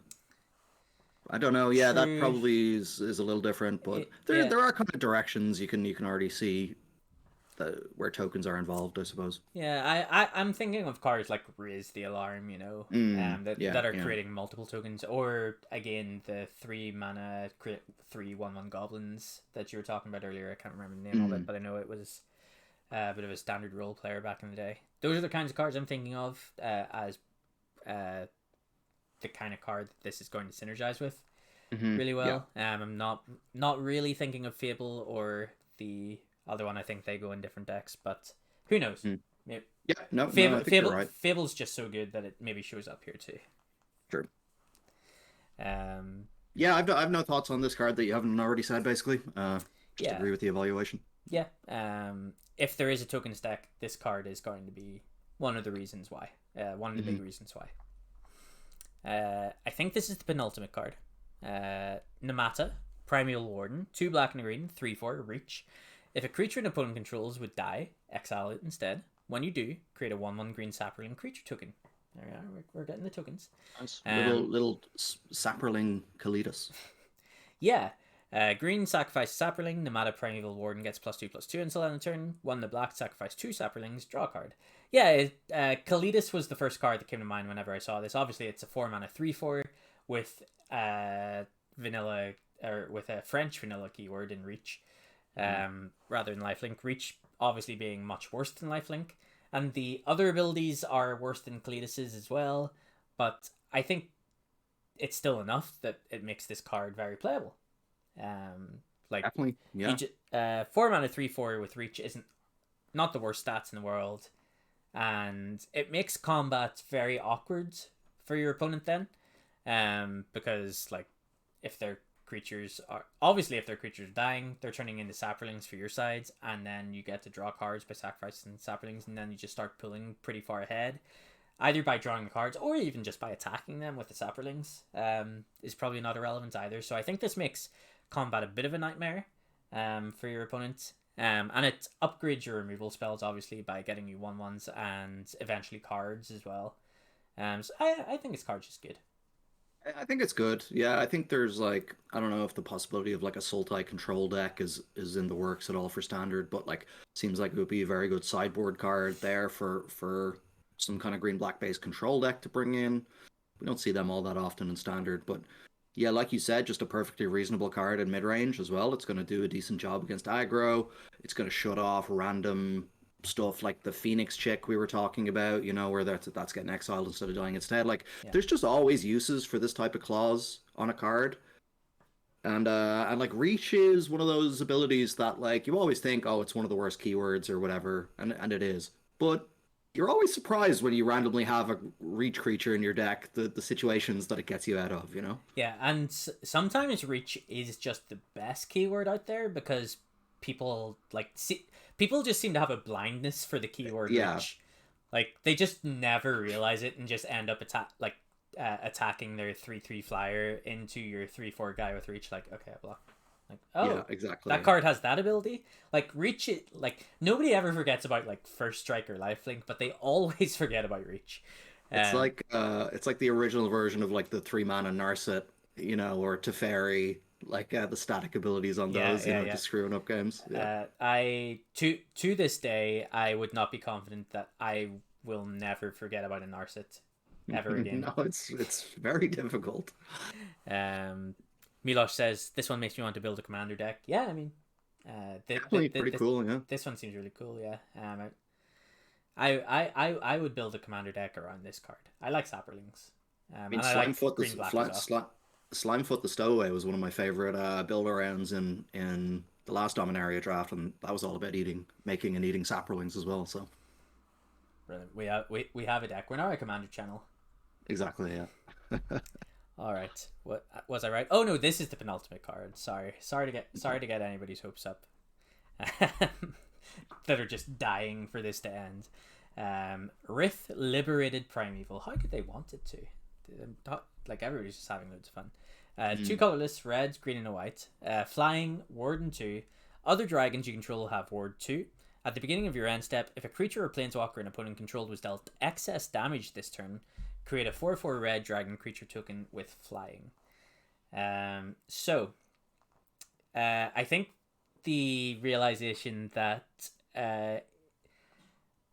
I don't know. Yeah, that probably is a little different, but there are kind of directions you can already see where tokens are involved, I suppose. Yeah, I'm thinking of cards like Raise the Alarm, that are creating multiple tokens, or again the 3-mana create 3/1/1 goblins that you were talking about earlier. I can't remember the name of it, but I know it was a bit of a standard role player back in the day. Those are the kinds of cards I'm thinking of as the kind of card that this is going to synergize with really well. Yeah. I'm not really thinking of Fable or the other one. I think they go in different decks, but who knows? Yeah, no, Fable, I think you're right. Fable's just so good that it maybe shows up here too. True. Yeah, I've no thoughts on this card that you haven't already said. Basically, just agree with the evaluation. Yeah. If there is a tokens deck, this card is going to be one of the reasons why. One of the big reasons why. I think this is the penultimate card. Namata, Primeval Warden, 2 black and a green, 3/4, reach. If a creature an opponent controls would die, exile it instead. When you do, create a 1/1 green Saproling creature token. There we are. We're getting the tokens. Nice. Little Saproling Kalidas. Yeah. Green, sacrifice Saproling. Namata Primeval Warden gets +2/+2 until end of turn. 1 the black, sacrifice 2 Saprolings, draw a card. Yeah, Kalidas was the first card that came to mind whenever I saw this. Obviously, it's a 4-mana 3/4 with vanilla, or with a French vanilla keyword in reach, rather than lifelink. Reach obviously being much worse than lifelink, and the other abilities are worse than Kalidas's as well. But I think it's still enough that it makes this card very playable. Definitely, yeah. 4-mana 3/4 with reach isn't not the worst stats in the world, and it makes combat very awkward for your opponent then, because like if their creatures are dying, they're turning into Saprolings for your sides, and then you get to draw cards by sacrificing Saprolings, and then you just start pulling pretty far ahead, either by drawing the cards or even just by attacking them with the Saprolings. Is probably not irrelevant either. So I think this makes combat a bit of a nightmare for your opponent, and it upgrades your removal spells obviously by getting you 1/1s and eventually cards as well. So I think this card's just good. I think it's good. Yeah, I think there's like, I don't know if the possibility of like a Sultai control deck is in the works at all for standard, but like seems like it would be a very good sideboard card there for some kind of green black based control deck to bring in. We don't see them all that often in standard, but yeah, like you said, just a perfectly reasonable card in mid range as well. It's going to do a decent job against aggro. It's going to shut off random stuff like the Phoenix chick we were talking about, where that's getting exiled instead of dying instead. Like, there's just always uses for this type of clause on a card. And like reach is one of those abilities that like you always think, oh, it's one of the worst keywords or whatever, and it is. But you're always surprised when you randomly have a reach creature in your deck, the situations that it gets you out of, Yeah, and sometimes reach is just the best keyword out there because people just seem to have a blindness for the keyword reach. Like they just never realize it and just end up attacking their 3/3 flyer into your 3/4 guy with reach. Like, okay, I block. Like, oh, yeah, exactly. That card has that ability. Like reach it. Like nobody ever forgets about like first strike or lifelink, but they always forget about reach. It's like the original version of like the 3-mana Narset, or Teferi. Like the static abilities on those, just screwing up games. Yeah. I to this day, I would not be confident that I will never forget about a Narset ever again. No, it's very difficult. Milosh says this one makes me want to build a commander deck. Yeah, I mean, pretty cool. Yeah, this one seems really cool. Yeah, I would build a commander deck around this card. I like Saprolings. I mean, Slimefoot the Stowaway was one of my favorite build arounds in the last Dominaria draft, and that was all about making and eating Saprolings as well. So, brilliant. We have a deck. We're now a commander channel. Exactly. Yeah. All right. What was I right? Oh no, this is the penultimate card. Sorry to get anybody's hopes up. That are just dying for this to end. Rith Liberated Primeval. How could they want it to? Like everybody's just having loads of fun. 2 colorless, red, green, and a white. Flying, Warden 2. Other dragons you control have Ward 2. At the beginning of your end step, if a creature or planeswalker an opponent controlled was dealt excess damage this turn, create a 4/4 red dragon creature token with flying. I think the realization that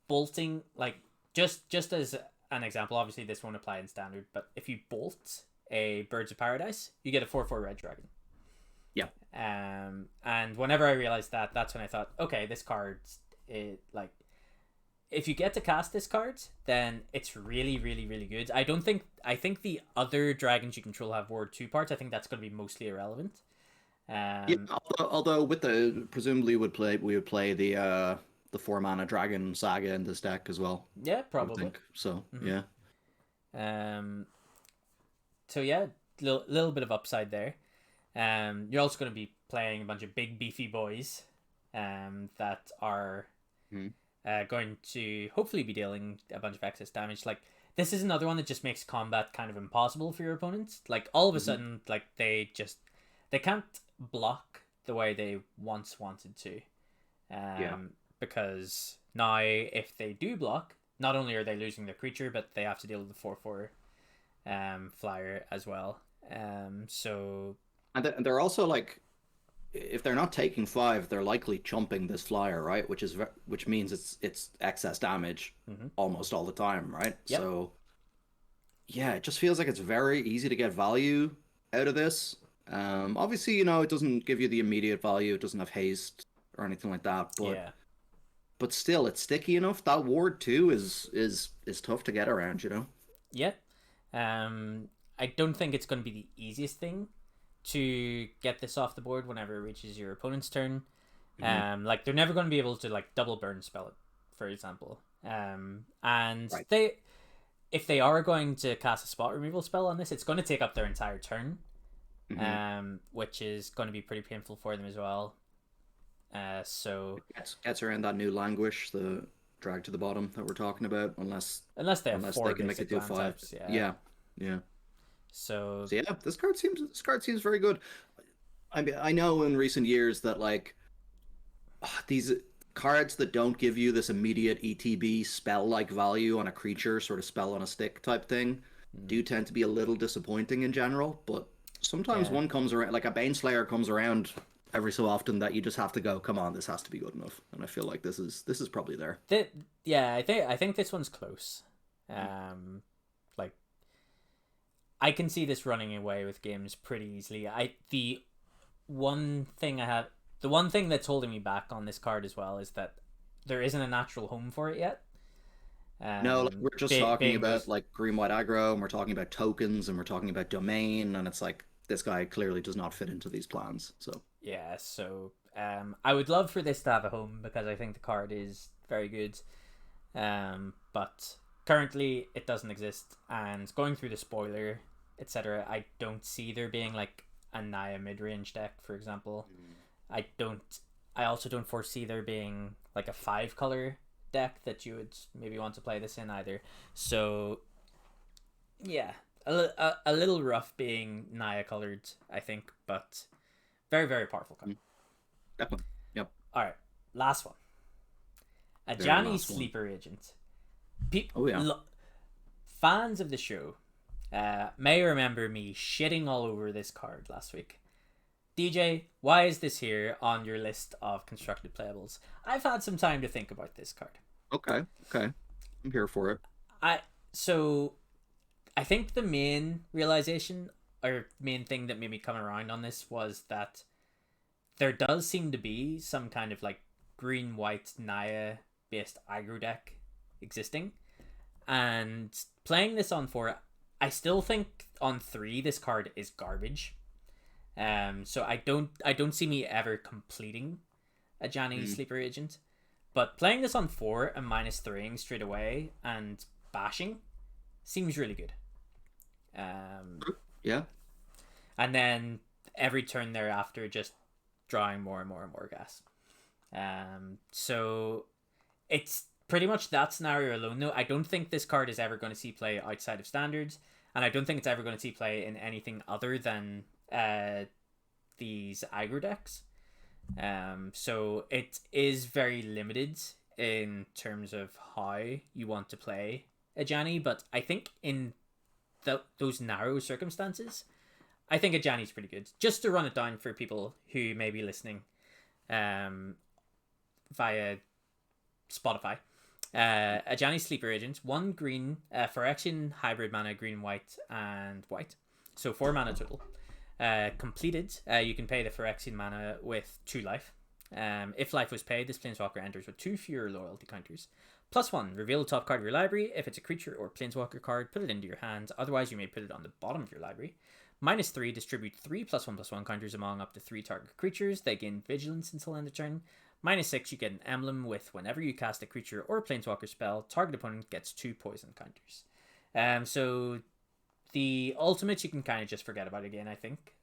bolting, like just as an example, obviously this won't apply in standard, but if you bolt a Birds of Paradise, you get a 4/4 red dragon. Yeah. And whenever I realized that, that's when I thought, okay, this card, like, if you get to cast this card, then it's really, really, really good. I think the other dragons you control have ward 2 parts. I think that's going to be mostly irrelevant. Yeah, although with the presumably we would play the 4-mana dragon saga in this deck as well. Yeah, probably. I think. So yeah. So yeah, little bit of upside there. You're also going to be playing a bunch of big beefy boys, that are going to hopefully be dealing a bunch of excess damage. Like, this is another one that just makes combat kind of impossible for your opponents. Like, all of a sudden, like, they can't block the way they once wanted to. Because now if they do block, not only are they losing their creature, but they have to deal with the 4/4 flyer as well. So, and they're also like, if they're not taking 5, they're likely chumping this flyer, right? Which means it's excess damage almost all the time, right? Yep. So yeah, it just feels like it's very easy to get value out of this. Obviously, you know, it doesn't give you the immediate value. It doesn't have haste or anything like that. But still, it's sticky enough. That ward 2 is tough to get around, you know. Yeah. I don't think it's going to be the easiest thing to get this off the board whenever it reaches your opponent's turn. Like, they're never going to be able to, like, double burn spell it, for example. And right. If they are going to cast a spot removal spell on this, it's going to take up their entire turn. Which is going to be pretty painful for them as well. So it gets around that new languish, the drag to the bottom that we're talking about, unless they can make it do 5. Types, yeah. So yeah, this card seems very good. I mean, I know in recent years that, like, these cards that don't give you this immediate ETB spell like value on a creature, sort of spell on a stick type thing, do tend to be a little disappointing in general, but sometimes one comes around, like a Baneslayer comes around every so often, that you just have to go, come on, this has to be good enough. And I feel like this is probably there. I think this one's close. Like, I can see this running away with games pretty easily. The one thing that's holding me back on this card as well is that there isn't a natural home for it yet. No, like, we're just talking about like green-white aggro, and we're talking about tokens, and we're talking about domain, and it's like, this guy clearly does not fit into these plans. So yeah, so I would love for this to have a home, because I think the card is very good. But currently it doesn't exist, and going through the spoiler, etc., I don't see there being like a Naya mid-range deck, for example. I also don't foresee there being like a 5-color deck that you would maybe want to play this in either. So yeah, a little rough being Naya colored, I think, but very, very powerful card. Definitely. Yep. All right, last one. Ajani Sleeper Agent. Fans of the show may remember me shitting all over this card last week. DJ, why is this here on your list of constructed playables? I've had some time to think about this card. Okay. I'm here for it. I think the main realization, or main thing that made me come around on this, was that there does seem to be some kind of like green-white Naya based aggro deck existing, and playing this on 4, I still think on 3 this card is garbage. So I don't see me ever completing a Ajani Sleeper Agent, but playing this on 4 and -3ing straight away and bashing seems really good. Yeah. And then every turn thereafter just drawing more and more and more gas. So it's pretty much that scenario alone, though. I don't think this card is ever going to see play outside of standards, and I don't think it's ever going to see play in anything other than these aggro decks. So it is very limited in terms of how you want to play Ajani, but I think in those narrow circumstances, I think Ajani's pretty good. Just to run it down for people who may be listening via Spotify. A Johnny Sleeper Agent, 1 green, Phyrexian hybrid mana, green, white, and white. So 4 mana total. Completed, you can pay the Phyrexian mana with 2 life. If life was paid, this planeswalker enters with 2 fewer loyalty counters. +1, reveal the top card of your library. If it's a creature or planeswalker card, put it into your hand. Otherwise, you may put it on the bottom of your library. -3, distribute 3 +1/+1 counters among up to 3 target creatures. They gain vigilance until end of turn. -6, you get an emblem with whenever you cast a creature or a planeswalker spell, target opponent gets 2 poison counters. So the ultimate you can kind of just forget about again, I think,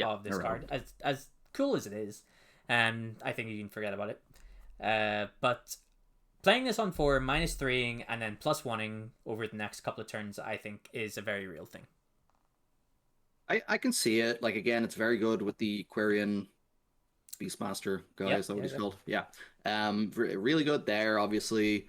of this card. As cool as it is, I think you can forget about it. But playing this on 4, -3ing, and then +1ing over the next couple of turns, I think is a very real thing. I can see it. Like, again, it's very good with the Quarian Beastmaster guy. Is that what he's called? Yeah. Really good there. Obviously,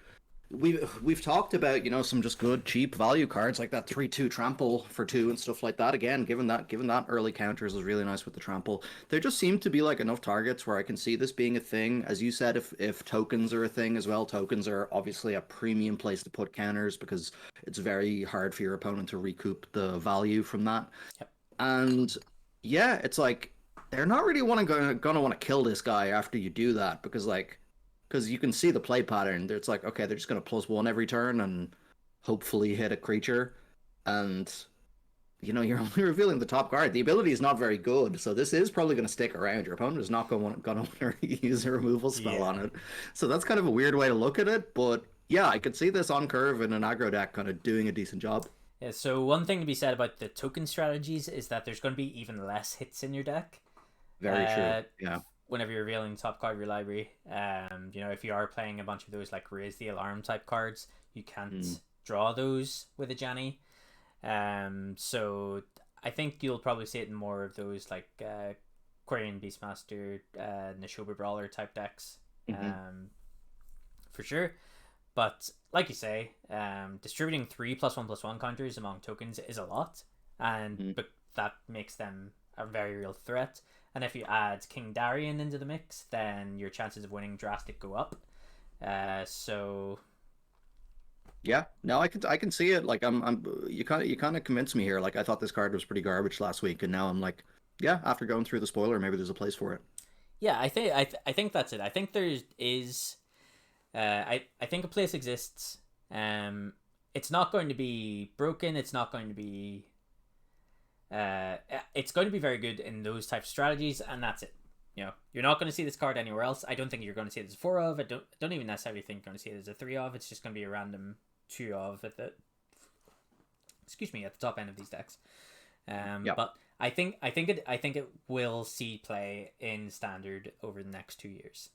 we've talked about, you know, some just good cheap value cards like that 3/2 trample for 2 and stuff like that. Again, given that early counters was really nice with the trample. There just seem to be like enough targets where I can see this being a thing. As you said, if tokens are a thing as well, tokens are obviously a premium place to put counters because it's very hard for your opponent to recoup the value from that. Yep. And yeah, it's like they're not really gonna want to kill this guy after you do that because you can see the play pattern. It's like, okay, they're just gonna +1 every turn and hopefully hit a creature, and you know, you're only revealing the top card. The ability is not very good, so this is probably going to stick around. Your opponent is not going to use a removal spell on it, so that's kind of a weird way to look at it. But yeah, I could see this on curve in an aggro deck kind of doing a decent job. Yeah, so one thing to be said about the token strategies is that there's going to be even less hits in your deck. Very true. Yeah. Whenever you're revealing the top card of your library, you know, if you are playing a bunch of those like Raise the Alarm type cards, you can't draw those with a Janny. So I think you'll probably see it in more of those like Quarian Beastmaster, Nashoba Brawler type decks, for sure. But like you say, distributing 3 +1/+1 counters among tokens is a lot, and but that makes them a very real threat. And if you add King Darian into the mix, then your chances of winning drastic go up. So yeah, no, I can see it. Like you kind of convinced me here. Like I thought this card was pretty garbage last week, and now I'm like, yeah, after going through the spoiler, maybe there's a place for it. Yeah, I think that's it. I think there is. I think a place exists. It's not going to be broken. It's not going to be. It's going to be very good in those types of strategies, and that's it. You know, you're not going to see this card anywhere else. I don't think you're going to see it as a 4 of. I don't even necessarily think you're going to see it as a 3 of. It's just going to be a random 2 of at the. Excuse me, at the top end of these decks. But I think it will see play in standard over the next 2 years.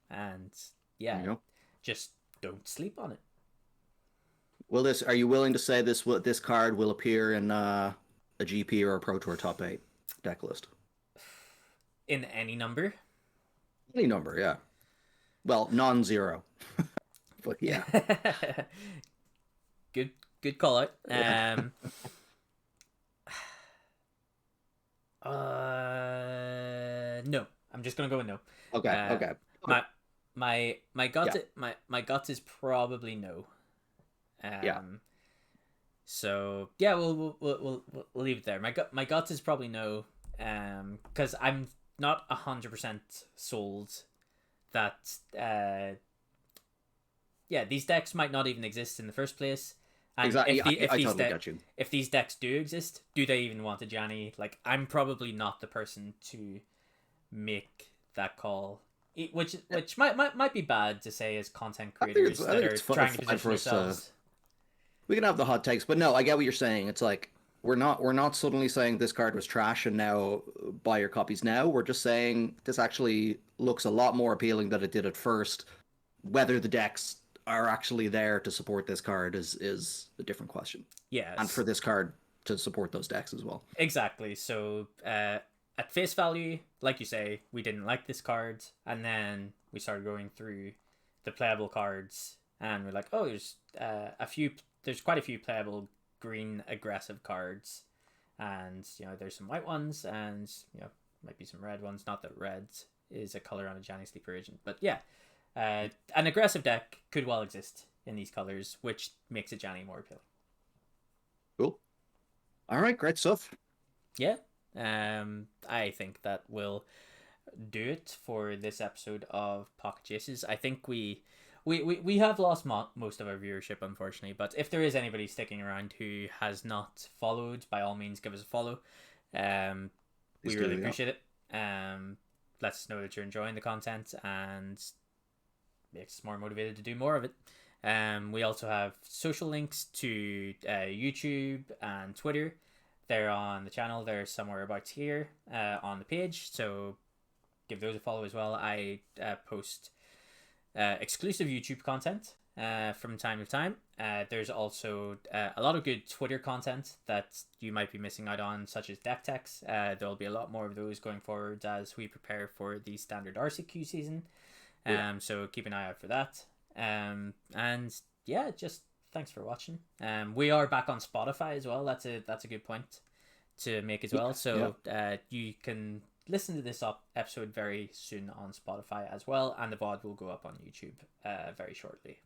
And yeah, just don't sleep on it. Are you willing to say this card will appear in a GP or a Pro Tour top 8 deck list? In any number? Any number, yeah. Well, non-zero. But yeah. Good call out. No. I'm just gonna go with no. Okay. My gut is probably no. So yeah, we'll leave it there. My gut is probably no. Because I'm not 100% sold that these decks might not even exist in the first place. And exactly. I totally got you. If these decks do exist, do they even want a Janny? Like, I'm probably not the person to make that call. Which might be bad to say as content creators that are trying to position themselves. We can have the hot takes, but no, I get what you're saying. It's like we're not suddenly saying this card was trash and now buy your copies now. We're just saying this actually looks a lot more appealing than it did at first. Whether the decks are actually there to support this card is a different question. Yeah, and for this card to support those decks as well. Exactly. So at face value, like you say, we didn't like this card, and then we started going through the playable cards, and we're like, oh, there's quite a few playable green aggressive cards, and you know there's some white ones, and you know might be some red ones. Not that red is a color on a Janny Sleeper Agent, but yeah, An aggressive deck could well exist in these colors, which makes it Janny more appealing. Cool. All right, great stuff. Yeah. I think that will do it for this episode of Pocket Jaces. I think we have lost most of our viewership, unfortunately, but if there is anybody sticking around who has not followed, by all means give us a follow. We really appreciate it. Let us know that you're enjoying the content and makes us more motivated to do more of it. We also have social links to YouTube and Twitter. They're on the channel. They're somewhere about here on the page, so give those a follow as well. I post exclusive YouTube content from time to time. There's also a lot of good Twitter content that you might be missing out on, such as deck techs. There'll be a lot more of those going forward as we prepare for the standard RCQ season. So keep an eye out for that. And yeah, just thanks for watching. We are back on Spotify as well. That's a good point to make as well. So you can listen to this episode very soon on Spotify as well, and the VOD will go up on YouTube very shortly.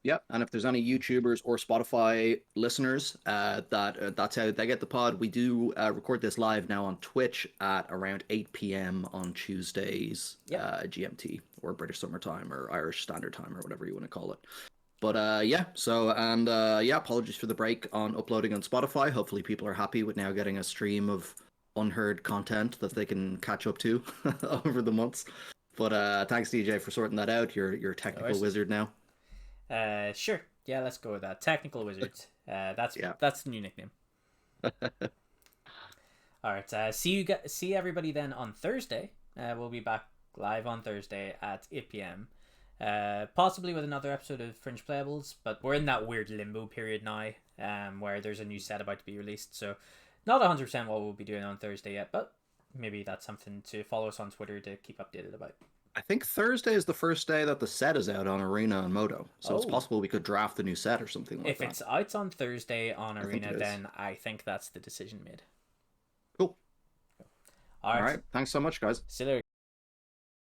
Yeah, and if there's any YouTubers or Spotify listeners that's how they get the pod, we do record this live now on Twitch at around 8 p.m. on Tuesdays, GMT, or British Summer Time, or Irish Standard Time, or whatever you want to call it. But apologies for the break on uploading on Spotify. Hopefully people are happy with now getting a stream of unheard content that they can catch up to over the months. But thanks, DJ, for sorting that out. You're a technical wizard now. Sure. Yeah, let's go with that. Technical wizard. That's the new nickname. All right. See everybody then on Thursday. We'll be back live on Thursday at 8 p.m. Possibly with another episode of Fringe Playables, but we're in that weird limbo period now, where there's a new set about to be released. So not 100% what we'll be doing on Thursday yet, but maybe that's something to follow us on Twitter to keep updated about. I think Thursday is the first day that the set is out on Arena and Moto, so it's possible we could draft the new set or something like that. If it's out on Thursday on Arena, then I think that's the decision made. Cool. All right. Thanks so much, guys. See you later.